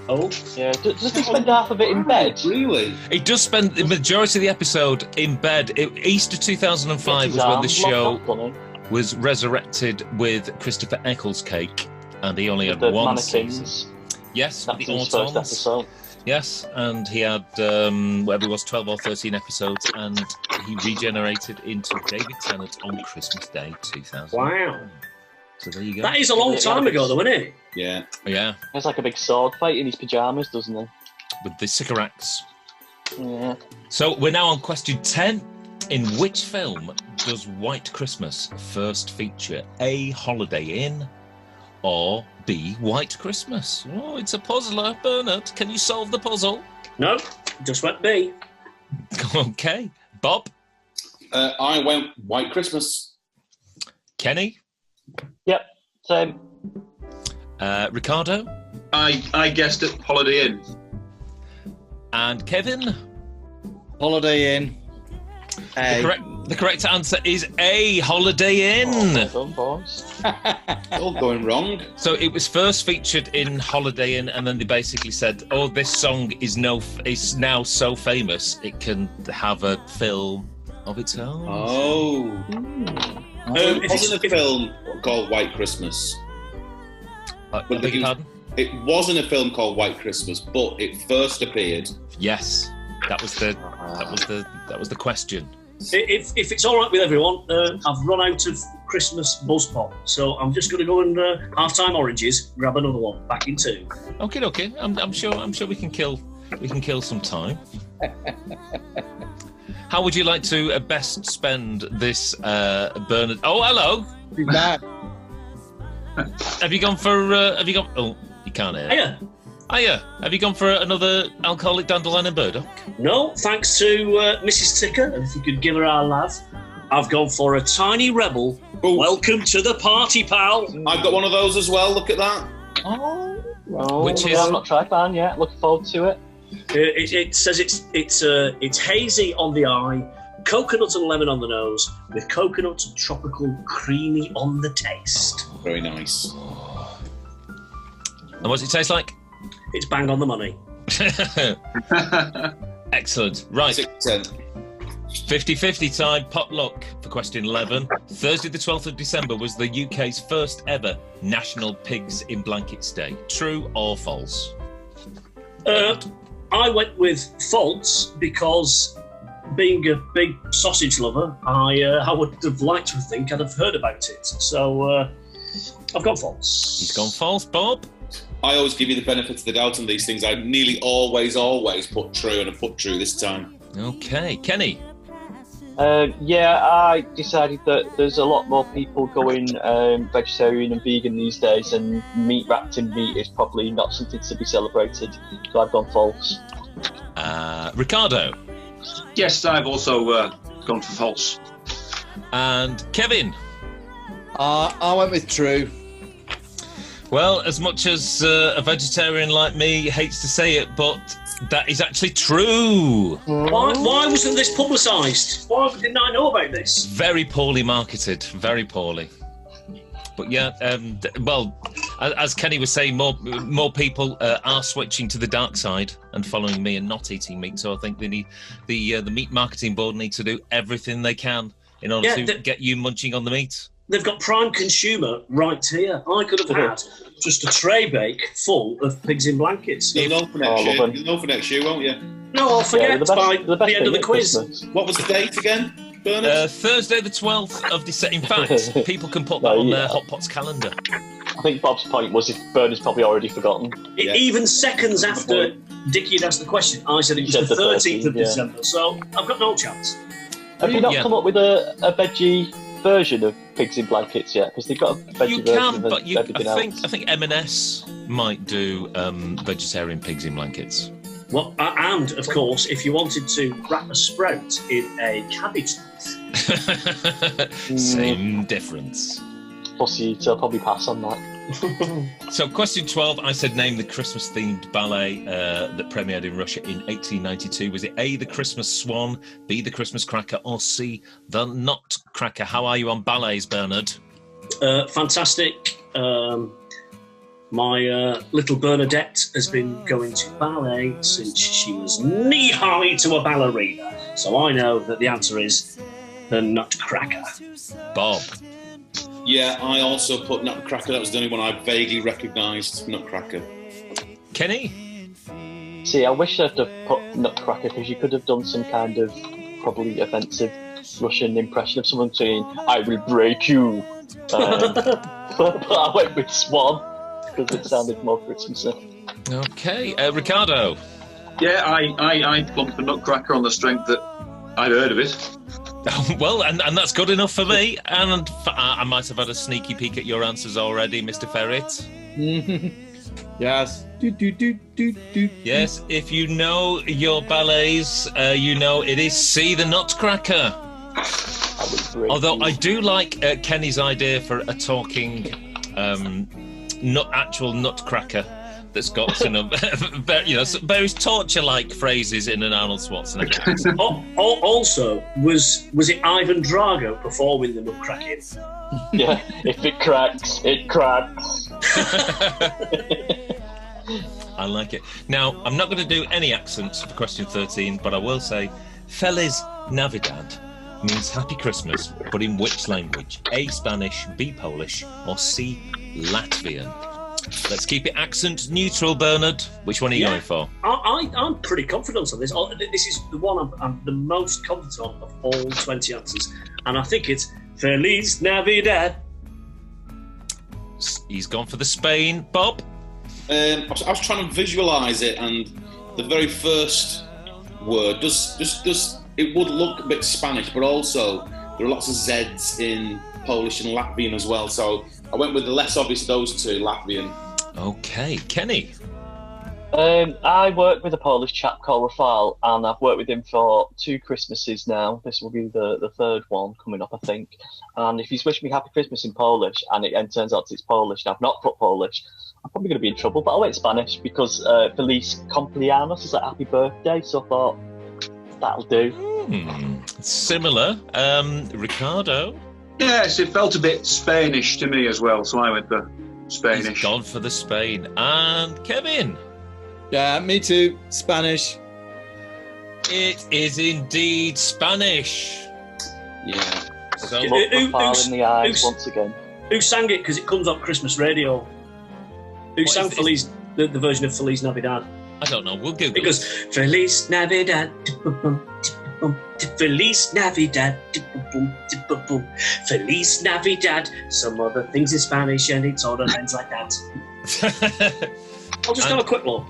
Oh, Yeah, does he spend half of it in bed? Really? He does spend the majority of the episode in bed. Easter 2005 was when the show was resurrected with Christopher Eccles cake. And he only had The one mannequins. season. Yes, That's the his first Autons. episode. Yes, and he had whatever it was, 12 or 13 episodes, and he regenerated into David Tennant on Christmas Day 2000. Wow. So there you go. That is a long time ago, though, isn't it? Yeah. Yeah, He has like a big sword fight in his pyjamas, doesn't he? with the Sycorax. Yeah. So we're now on question 10. In which film does White Christmas first feature? A, Holiday Inn, or B, White Christmas? Oh, it's a puzzler. Bernard, can you solve the puzzle? No, just went B. Okay. Bob? I went White Christmas. Kenny? Yep. Same. Ricardo? I guessed at Holiday Inn. And Kevin? Holiday Inn. The correct answer is A, Holiday Inn. Well done, boys. All going wrong. So it was first featured in Holiday Inn, and then they basically said, "Oh, this song is now so famous it can have a film of its own." Oh. It wasn't a film called White Christmas. Beg your pardon? It wasn't a film called White Christmas, but it first appeared. Yes, that was the question. If it's all right with everyone, I've run out of Christmas buzz pop, so I'm just going to go and half-time oranges, grab another one, back in 2. Okay. I'm sure we can kill some time. How would you like to best spend this, Bernard? Oh, hello. Be back. Have you gone for? Oh, you can't hear. Hiya. Hiya. Have you gone for another alcoholic dandelion and burdock? No, thanks to Mrs. Ticker, and if you could give her our laugh, I've gone for a tiny rebel. Ooh. Welcome to the party, pal. I've got one of those as well. Look at that. Oh, Which yeah, is- I've not tried mine yet. Looking forward to it. It says it's hazy on the eye, coconut and lemon on the nose, with coconut and tropical creamy on the taste. Very nice. And what's it taste like? It's bang on the money. Excellent. Right. 6-10. 50-50 time, potluck for question 11. Thursday the 12th of December was the UK's first ever National Pigs in Blankets Day. True or false? I went with false because, being a big sausage lover, I would have liked to think I'd have heard about it. So I've gone false. He's gone false. Bob? I always give you the benefit of the doubt on these things. I nearly always put true, and I put true this time. Okay. Kenny? Yeah, I decided that there's a lot more people going vegetarian and vegan these days, and meat wrapped in meat is probably not something to be celebrated. So I've gone false. Ricardo? Yes, I've also gone for false. And Kevin? I went with true. Well, as much as a vegetarian like me hates to say it, but that is actually true. Why wasn't this publicised? Why didn't I know about this? Very poorly marketed. Very poorly. But yeah, well, as Kenny was saying, more people are switching to the dark side and following me and not eating meat. So I think they need the meat marketing board needs to do everything they can in order to get you munching on the meat. They've got prime consumer right here. I could have had just a tray bake full of pigs in blankets. You'll know for next year, won't you? No, I'll forget by the end of the quiz. Christmas. What was the date again, Bernard? Thursday the 12th of December. In fact, people can put that on their Hotpots calendar. I think Bob's point was if Bernard's probably already forgotten. Even seconds after Dickie had asked the question, I said it was the 13th of December, so I've got no chance. Have you not come up with a veggie version of pigs in blankets yet? Because they've got a veggie version of everything else. I think M&S might do vegetarian pigs in blankets. Well, and of course, if you wanted to wrap a sprout in a cabbage leaf. Same difference. Pussy eater, I'll probably pass on that. So question 12, I said name the Christmas-themed ballet that premiered in Russia in 1892. Was it A, the Christmas Swan, B, the Christmas Cracker, or C, the Nutcracker? How are you on ballets, Bernard? Fantastic. My little Bernadette has been going to ballet since she was knee-high to a ballerina. So I know that the answer is the Nutcracker. Bob? Yeah, I also put Nutcracker. That was the only one I vaguely recognised. Nutcracker. Kenny? See, I wish I'd have put Nutcracker because you could have done some kind of probably offensive Russian impression of someone saying, "I will break you." But I went with Swan because it sounded more Christmassy. Okay, Ricardo? Yeah, I plumped for Nutcracker on the strength that I'd heard of it. Well, and that's good enough for me. And I might have had a sneaky peek at your answers already, Mr. Ferret. Yes. Yes, if you know your ballets, you know it is C, the Nutcracker. Although I do like Kenny's idea for a talking, actual Nutcracker that's got various torture-like phrases in an Arnold Schwarzenegger accent. Also, was it Ivan Drago performing the Nutcracking? Yeah, if it cracks, it cracks. I like it. Now, I'm not going to do any accents for question 13, but I will say Feliz Navidad means Happy Christmas, but in which language? A, Spanish, B, Polish, or C, Latvian? Let's keep it accent neutral, Bernard. Which one are you going for? I'm pretty confident on this. This is the one I'm the most confident on of all 20 answers. And I think it's Feliz Navidad. He's gone for the Spain. Bob? I was trying to visualise it, and the very first word does it would look a bit Spanish, but also there are lots of Z's in Polish and Latvian as well. So I went with the less obvious of those two, Latvian. Okay, Kenny. I work with a Polish chap called Rafał, and I've worked with him for 2 Christmases now. This will be the third one coming up, I think. And if he's wishing me Happy Christmas in Polish, and it turns out it's Polish, and I've not put Polish, I'm probably going to be in trouble. But I went Spanish because Feliz Cumpleaños is like happy birthday, so I thought that'll do. Similar. Ricardo? Yes, it felt a bit Spanish to me as well, so I went for Spanish. He's gone for the Spain. And Kevin? Yeah, me too. Spanish. It is indeed Spanish. Yeah. So, Rafał in the eyes once again. Who sang it? Because it comes on Christmas radio. Who sang Feliz, the version of Feliz Navidad? I don't know. We'll Google it. Goes, Feliz Navidad. Feliz Navidad. Feliz Navidad. Some other things in Spanish, and it sort of ends like that. I'll just have a quick look.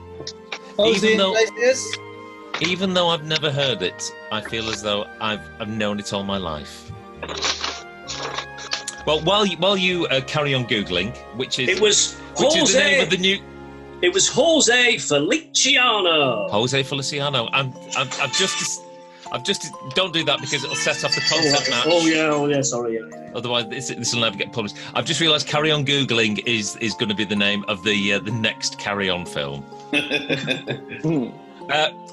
Even though I've never heard it, I feel as though I've known it all my life. Well, while you carry on googling, which is the name of the new. It was Jose Feliciano. Jose Feliciano. I've just don't do that because it'll set off the concept match. Oh yeah, sorry. Yeah. Otherwise, this will never get published. I've just realised Carry On Googling is going to be the name of the next Carry On film.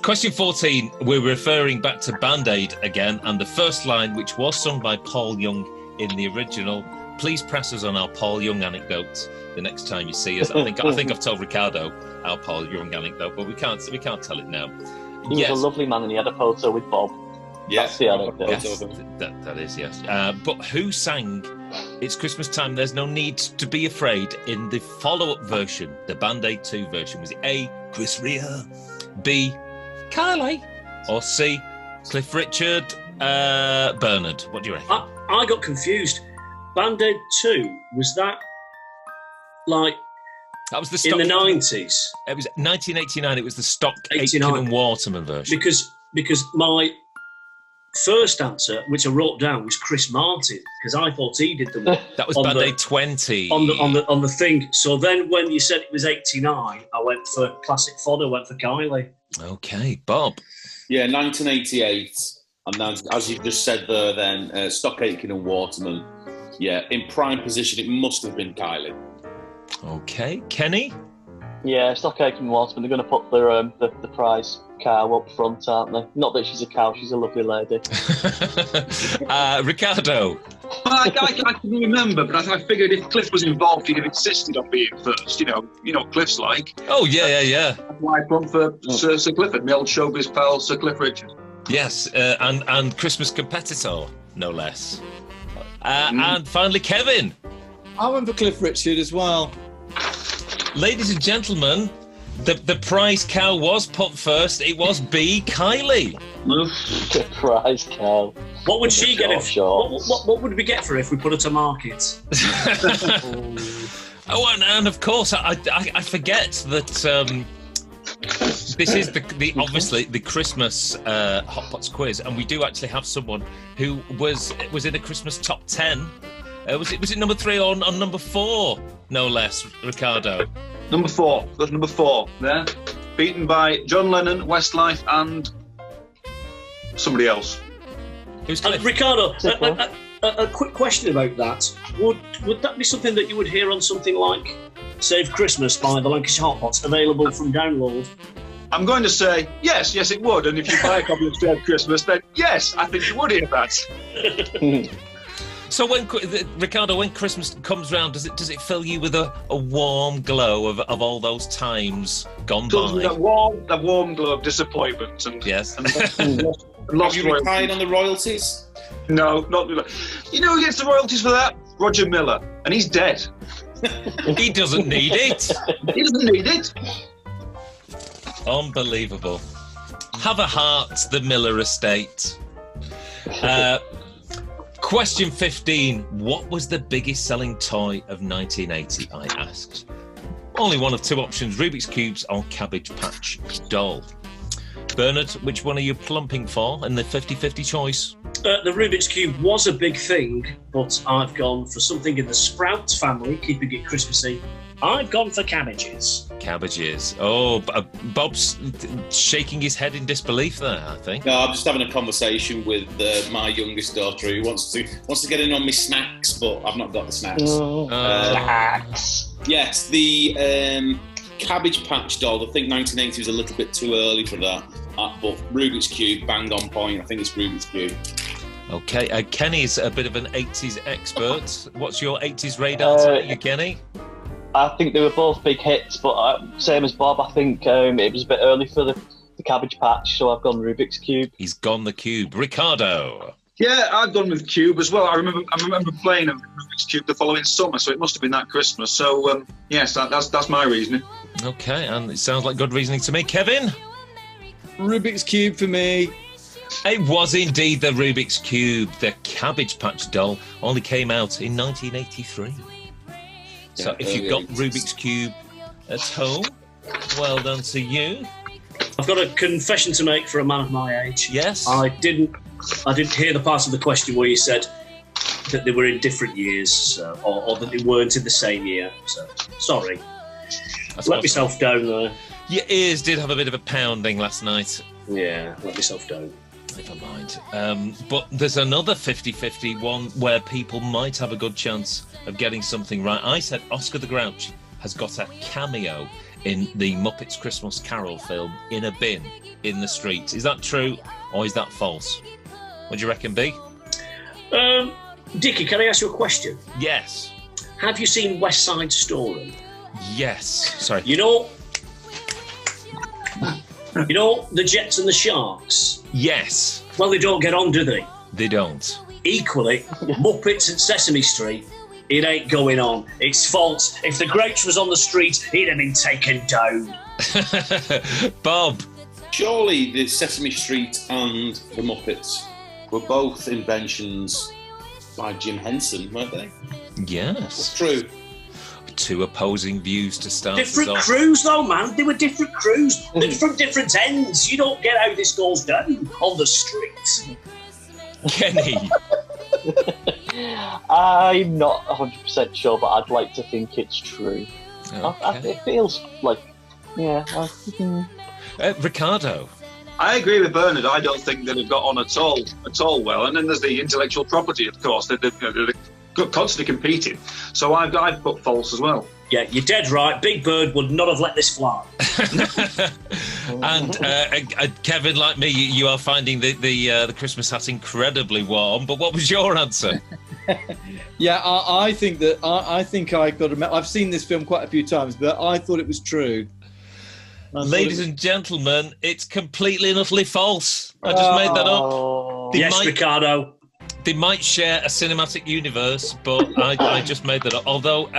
Question 14. We're referring back to Band-Aid again, and the first line, which was sung by Paul Young in the original. Please press us on our Paul Young anecdote the next time you see us. I think I've told Ricardo our Paul Young anecdote, but we can't tell it now. He was a lovely man, and he had a photo with Bob. Yes, the anecdote. Yes, that is, yes. But who sang It's Christmas Time, There's No Need to Be Afraid in the follow-up version, the Band-Aid 2 version? Was it A, Chris Rea, B, KYLIE, or C, Cliff Richard, Bernard? What do you reckon? I got confused. Band-Aid 2, was that like that was the stock, in the 90s? It was 1989. It was the stock Aitken and Waterman version. Because my first answer, which I wrote down, was Chris Martin, because I thought he did the one. That was Band-Aid 20 on the thing. So then when you said it was 89, I went for classic fodder. Went for KYLIE. Okay, Bob. Yeah, 1988, and then, as you just said there, then stock Aitken and Waterman. Yeah, in prime position, it must have been KYLIE. Okay, Kenny? Yeah, Stock Aitken and Waterman. They're going to put the prize cow up front, aren't they? Not that she's a cow, she's a lovely lady. Ricardo? I couldn't remember, but I figured if Cliff was involved, he'd have insisted on being first. You know Cliff's like. Oh, yeah. That's why I plumped for Sir Clifford, my old showbiz pal, Sir Cliff Richard. Yes, and Christmas competitor, no less. And finally, Kevin. I went for Cliff Richard as well. Ladies and gentlemen, the prize cow was put first. It was B. KYLIE. The prize cow. What would she get if? Shorts. What would we get for her if we put her to market? Oh, and of course, I forget that this is the obviously the Christmas Hotpots quiz, and we do actually have someone who was in a Christmas top 10. Was it number 3 or on number 4? No less, Ricardo. Number 4. That's number 4 there. Beaten by John Lennon, Westlife, and somebody else. Who's Cliff? Ricardo, a quick question about that. Would that be something that you would hear on something like Save Christmas by the Lancashire Hotpots, available from download? I'm going to say yes, it would. And if you buy a copy of Save Christmas, then yes, I think you would hear that. So Ricardo, when Christmas comes round, does it fill you with a warm glow of all those times gone by? That warm glow of disappointment and yes. and lost Have you retired on the royalties? No, not. You know who gets the royalties for that? Roger Miller, and he's dead. He doesn't need it. He doesn't need it. Unbelievable. Have a heart, the Miller estate. Question 15. What was the biggest selling toy of 1980, I asked. Only one of 2 options, Rubik's Cubes or Cabbage Patch Doll. Bernard, which one are you plumping for in the 50-50 choice? The Rubik's Cube was a big thing, but I've gone for something in the Sprouts family, keeping it Christmassy. I've gone for cabbages. Cabbages. Oh, Bob's shaking his head in disbelief there, I think. No, I'm just having a conversation with my youngest daughter who wants to get in on my snacks, but I've not got the snacks. Snacks. Yes, the Cabbage Patch Doll. I think 1980 was a little bit too early for that. But Rubik's Cube, bang on point. I think it's Rubik's Cube. Okay, Kenny's a bit of an 80s expert. What's your 80s radar telling you, Kenny? I think they were both big hits, but same as Bob, I think it was a bit early for the Cabbage Patch, so I've gone Rubik's Cube. He's gone the Cube. Ricardo. Yeah, I've gone with Cube as well. I remember playing a Rubik's Cube the following summer, so it must have been that Christmas. So yes, that's my reasoning. Okay, and it sounds like good reasoning to me. Kevin? Rubik's Cube for me. It was indeed the Rubik's Cube. The Cabbage Patch Doll only came out in 1983. So Yeah, if you've got 80s. Rubik's Cube at home, well done to you. I've got a confession to make for a man of my age. Yes. I didn't hear the part of the question where you said that they were in different years, or that they weren't in the same year. So sorry. Let myself down there. Your ears did have a bit of a pounding last night. Yeah, let myself down. Never mind. But there's another 50-50 one where people might have a good chance of getting something right. I said Oscar the Grouch has got a cameo in the Muppets Christmas Carol film in a bin in the street. Is that true or is that false? What do you reckon, B? Dickie, can I ask you a question? Yes. Have you seen West Side Story? Yes. Sorry. You know the Jets and the Sharks? Yes. Well, they don't get on, do they? They don't. Equally, Muppets at Sesame Street, it ain't going on. It's false. If the Grouch was on the street, he'd have been taken down. Bob. Surely the Sesame Street and the Muppets were both inventions by Jim Henson, weren't they? Yes. True. 2 opposing views to start Different us off. crews, though, man. They were different crews. They're from different ends. You don't get how this goes down on the street. Kenny. I'm not 100% sure, but I'd like to think it's true. Okay. It feels like, yeah. Ricardo. I agree with Bernard. I don't think that they've got on at all well. And then there's the intellectual property, of course. They're constantly competing. So I've put false as well. Yeah, you're dead right. Big Bird would not have let this fly. And Kevin, like me, you are finding the Christmas hat incredibly warm. But what was your answer? Yeah, I think that I think I got. I've seen this film quite a few times, but I thought it was true. Ladies and gentlemen, it's completely and utterly false. I just made that up. Oh. Yes, Ricardo. They might share a cinematic universe, but I just made that up. Although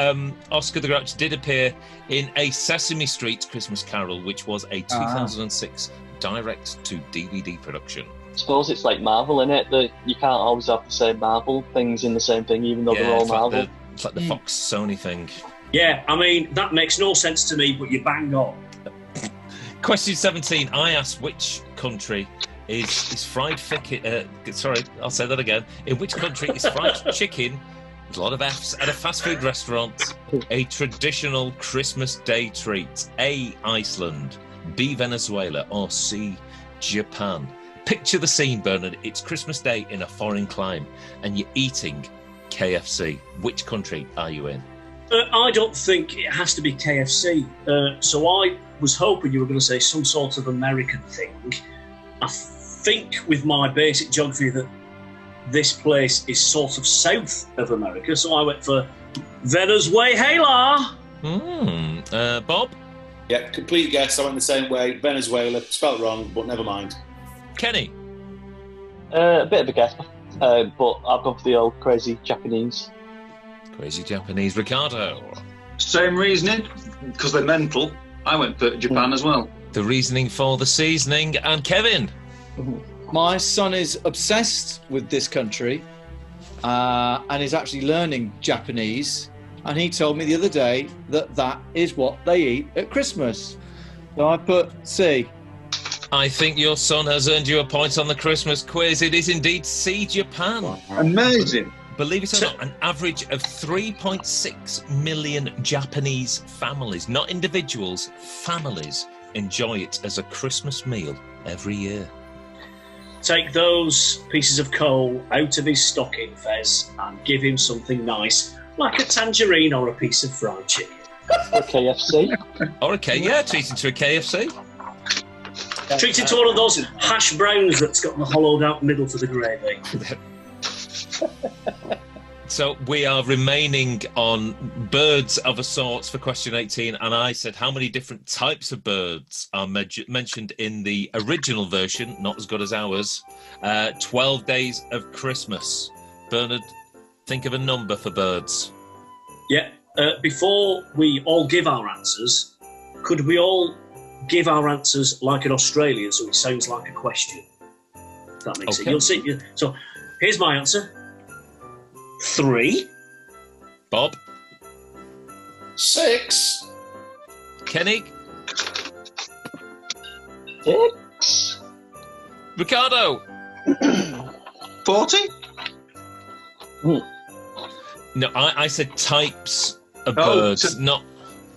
Oscar the Grouch did appear in a Sesame Street Christmas Carol, which was a 2006 direct-to-DVD production. I suppose it's like Marvel, innit? That you can't always have the same Marvel things in the same thing, even though they're all Marvel. It's like the Fox Sony thing. Yeah, I mean, that makes no sense to me, but you bang on. Question 17. I asked which country is fried chicken... sorry, I'll say that again. In which country is fried chicken, with a lot of F's, at a fast food restaurant, a traditional Christmas Day treat? A, Iceland, B, Venezuela, or C, Japan? Picture the scene, Bernard. It's Christmas Day in a foreign clime, and you're eating KFC. Which country are you in? I don't think it has to be KFC. So I was hoping you were going to say some sort of American thing. I think with my basic geography that this place is sort of south of America, so I went for Venezuela. Bob? Yeah, complete guess. I went the same way. Venezuela. Spelt wrong, but never mind. Kenny? A bit of a guess, but I've gone for the old crazy Japanese. Crazy Japanese. Ricardo? Same reasoning, because they're mental. I went for Japan as well. The reasoning for the seasoning. And Kevin? My son is obsessed with this country and is actually learning Japanese. And he told me the other day that is what they eat at Christmas. So I put C. I think your son has earned you a point on the Christmas quiz. It is indeed C, Japan. Amazing. Believe it or not, an average of 3.6 million Japanese families, not individuals, families, enjoy it as a Christmas meal every year. Take those pieces of coal out of his stocking, Fez, and give him something nice, like a tangerine or a piece of fried chicken. Or KFC. Or a K, yeah, treat it to a KFC. Treat it to one of those hash browns that's got the hollowed out middle for the gravy. So we are remaining on birds of a sort for question 18, and I said how many different types of birds are mentioned in the original version, not as good as ours, 12 Days of Christmas. Bernard, think of a number for birds. Yeah, before we all give our answers, could we all give our answers like an Australian so it sounds like a question? If that makes sense. You'll see. So here's my answer. 3. Bob? 6. Kenny? 6. Ricardo? 40? No, I said types of birds, not...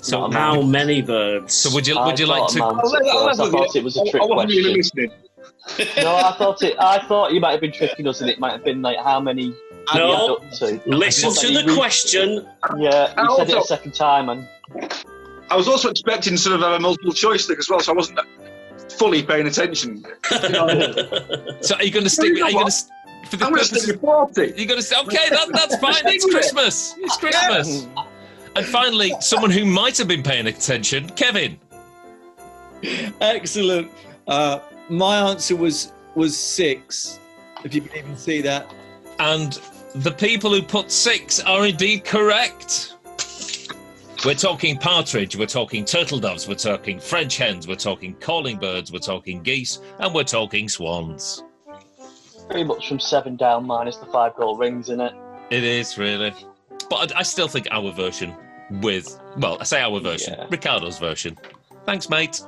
So how many birds? So would you like to? I thought it was a trick question. No, I thought you might have been tricking us, and it might have been like how many. No, listen to the question. Yeah, you said it a second time, and I was also expecting sort of a multiple choice thing as well, so I wasn't fully paying attention. So are you going to stick? Are you going to? For the I'm going to stick with 40. You're going to say, okay, that's fine. It's Christmas. It's Christmas. Yeah. And finally, someone who might have been paying attention, Kevin. Excellent. My answer was 6, if you can even see that. And the people who put 6 are indeed correct. We're talking partridge, we're talking turtle doves, we're talking French hens, we're talking calling birds, we're talking geese, and we're talking swans. Pretty much from 7 down minus the 5 gold rings, innit? It is, really. But I still think our version I say our version, Ricardo's version. Thanks, mate.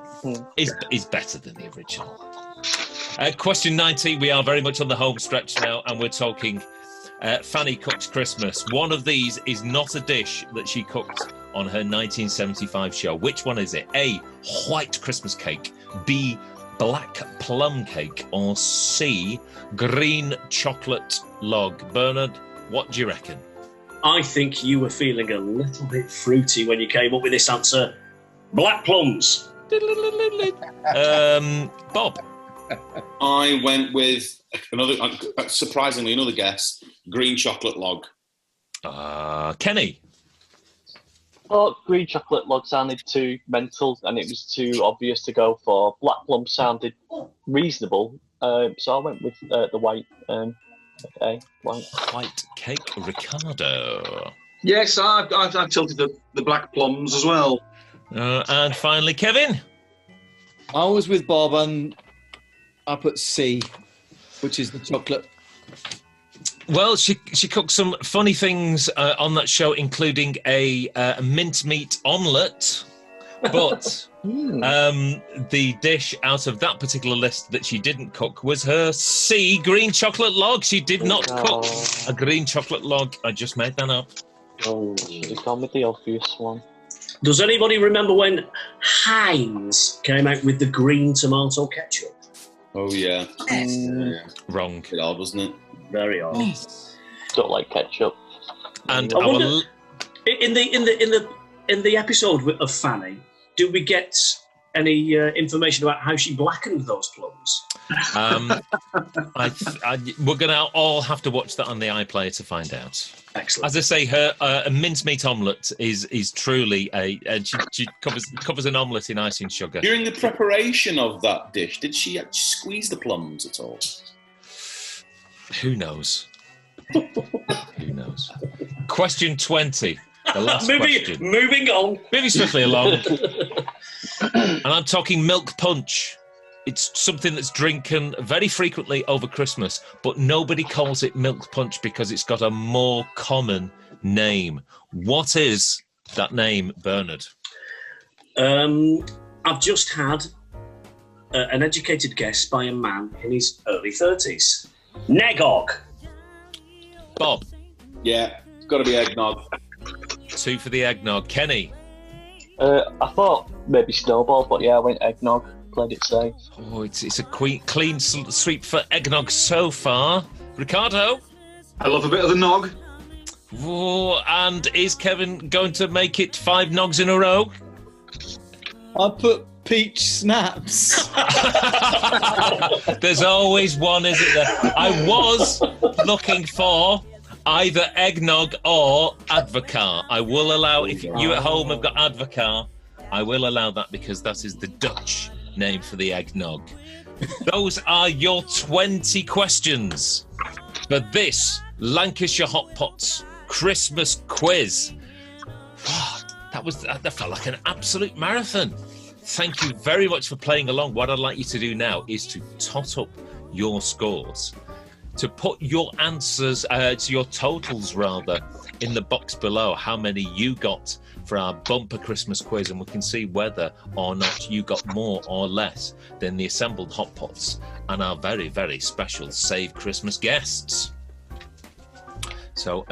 Is better than the original. Question 19, we are very much on the home stretch now, and we're talking Fanny Cooks Christmas. One of these is not a dish that she cooked on her 1975 show. Which one is it? A, white Christmas cake. B, black plum cake. Or C, green chocolate log. Bernard, what do you reckon? I think you were feeling a little bit fruity when you came up with this answer. Black plums. Bob? I went with surprisingly another guess, green chocolate log. Kenny? Well, green chocolate log sounded too mental, and it was too obvious to go for. Black plum sounded reasonable, so I went with the white Okay, blank. White cake, Ricardo. Yes, I've tilted the black plums as well. And finally, Kevin. I was with Bob and I put C, which is the chocolate. Well, she cooked some funny things on that show, including a mincemeat omelette. But the dish out of that particular list that she didn't cook was her C, green chocolate log. She did not cook a green chocolate log. I just made that up. Oh, she's gone with the obvious one. Does anybody remember when Heinz came out with the green tomato ketchup? Oh, yeah. Yeah. Wrong. Bit odd, wasn't it? Very odd. Don't like ketchup. And I wonder, in the episode of Fanny, do we get any information about how she blackened those plums? we're going to all have to watch that on the iPlayer to find out. Excellent. As I say, her a mincemeat omelette is truly she covers an omelette in icing sugar. During the preparation of that dish, did she actually squeeze the plums at all? Who knows? Who knows? Question 20. The last question. Moving on. Moving swiftly along. And I'm talking milk punch. It's something that's drinking very frequently over Christmas, but nobody calls it milk punch because it's got a more common name. What is that name, Bernard? I've just had an educated guess by a man in his early 30s. Negog. Bob. Yeah, it's got to be eggnog. 2 for the eggnog. Kenny. I thought maybe snowball, but yeah, I went eggnog. Played it safe. Oh, it's a clean sweep for eggnog so far. Ricardo. I love a bit of the nog. Oh, and is Kevin going to make it 5 nogs in a row? I put peach snaps. There's always one, isn't there? I was looking for either eggnog or Advocaat. I will allow, if you at home have got Advocaat, I will allow that because that is the Dutch name for the eggnog. Those are your 20 questions for this Lancashire Hotpots Christmas quiz. That felt like an absolute marathon. Thank you very much for playing along. What I'd like you to do now is to tot up your scores, to put your answers, to your totals rather, in the box below, how many you got for our bumper Christmas quiz, and we can see whether or not you got more or less than the assembled Hot Pots and our very, very special Save Christmas guests. So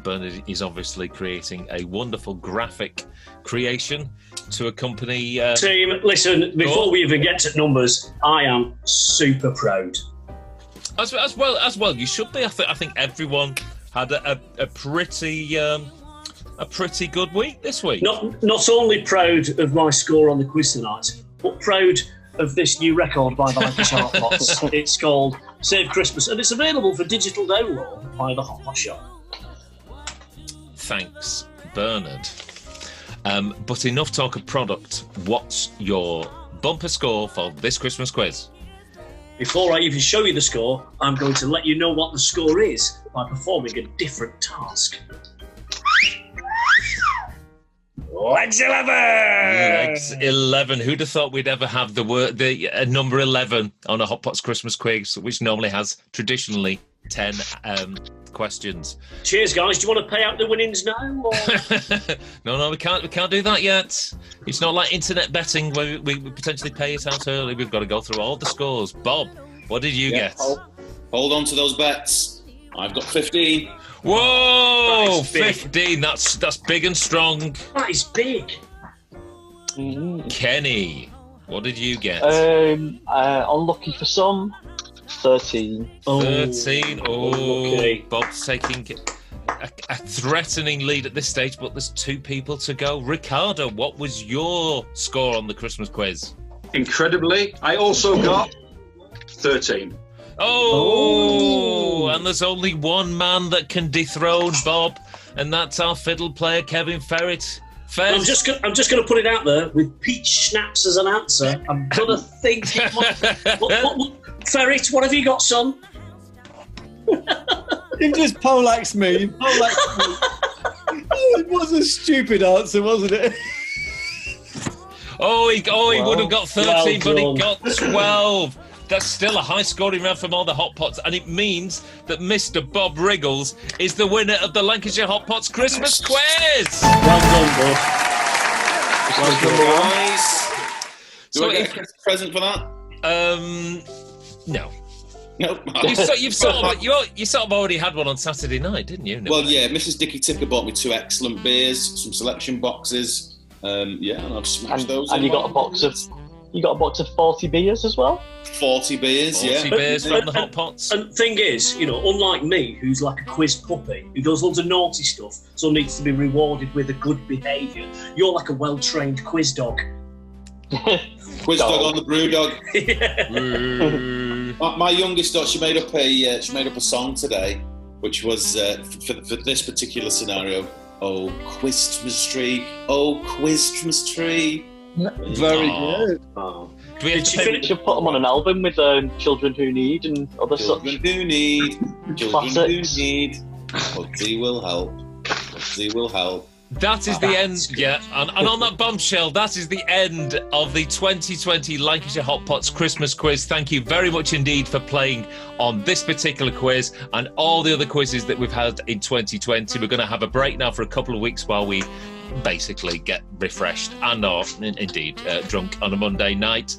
Bernard is obviously creating a wonderful graphic creation to accompany... Team, listen, before we even get to numbers, I am super proud. As well, you should be. I think everyone had a pretty good week this week. Not only proud of my score on the quiz tonight, but proud of this new record by the Lancashire Hotpots. It's called Save Christmas, and it's available for digital download by the Hotpot Shop. Thanks, Bernard. But enough talk of product. What's your bumper score for this Christmas quiz? Before I even show you the score, I'm going to let you know what the score is by performing a different task. Legs 11! Legs 11. Who'd have thought we'd ever have the number 11 on a Hotpots Christmas quiz, which normally has traditionally 10 questions. Cheers, guys. Do you want to pay out the winnings now? Or? No, we can't do that yet. It's not like internet betting where we potentially pay it out early. We've got to go through all the scores. Bob, what did you get? Hold on to those bets. I've got 15. Whoa, 15. That's big and strong. That is big. Kenny, what did you get? Unlucky for some. 13. 13. Oh, okay. Bob's taking a threatening lead at this stage, but there's 2 people to go. Ricardo, what was your score on the Christmas quiz? Incredibly, I also got 13. Oh, and there's only one man that can dethrone Bob, and that's our fiddle player, Kevin Ferret. I'm just going to put it out there with peach schnapps as an answer. I'm going to think it might... Ferret, what have you got, son? You just poleaxed me. Oh, it was a stupid answer, wasn't it? Oh, he would have got 13, but he done. got 12. That's still a high scoring round from all the Hot Pots, and it means that Mr. Bob Wriggles is the winner of the Lancashire Hot Pots Christmas quiz. Well done, bud. Guys, do I get a present for that? No. Nope. You sort of already had one on Saturday night, didn't you? No. Well, yeah, Mrs. Dicky Ticker bought me 2 excellent beers, some selection boxes. Yeah, and I've smashed those. And you got a box of 40 beers as well. 40 beers, 40 beers from the Hot Pots. And thing is, unlike me, who's like a quiz puppy, who does loads of naughty stuff, so needs to be rewarded with a good behaviour, you're like a well-trained quiz dog. Quiz dog on the brew dog. Yeah. My youngest daughter, she made up a song today, which was for this particular scenario. Oh, Christmas tree, oh, Christmas tree. Very good. Oh. Do we have to You should put them on an album with Children Who Need and other Children such. who need, children Classics. who need. Fuzzy will help. Fuzzy will help. That is the end, yeah. And on that bombshell, that is the end of the 2020 Lancashire Hot Pots Christmas quiz. Thank you very much indeed for playing on this particular quiz and all the other quizzes that we've had in 2020. We're going to have a break now for a couple of weeks while we basically get refreshed and or indeed drunk on a Monday night.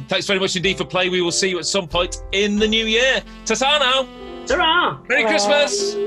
Thanks very much indeed for playing. We will see you at some point in the new year. Ta-ta now. Ta-ra! Merry Christmas.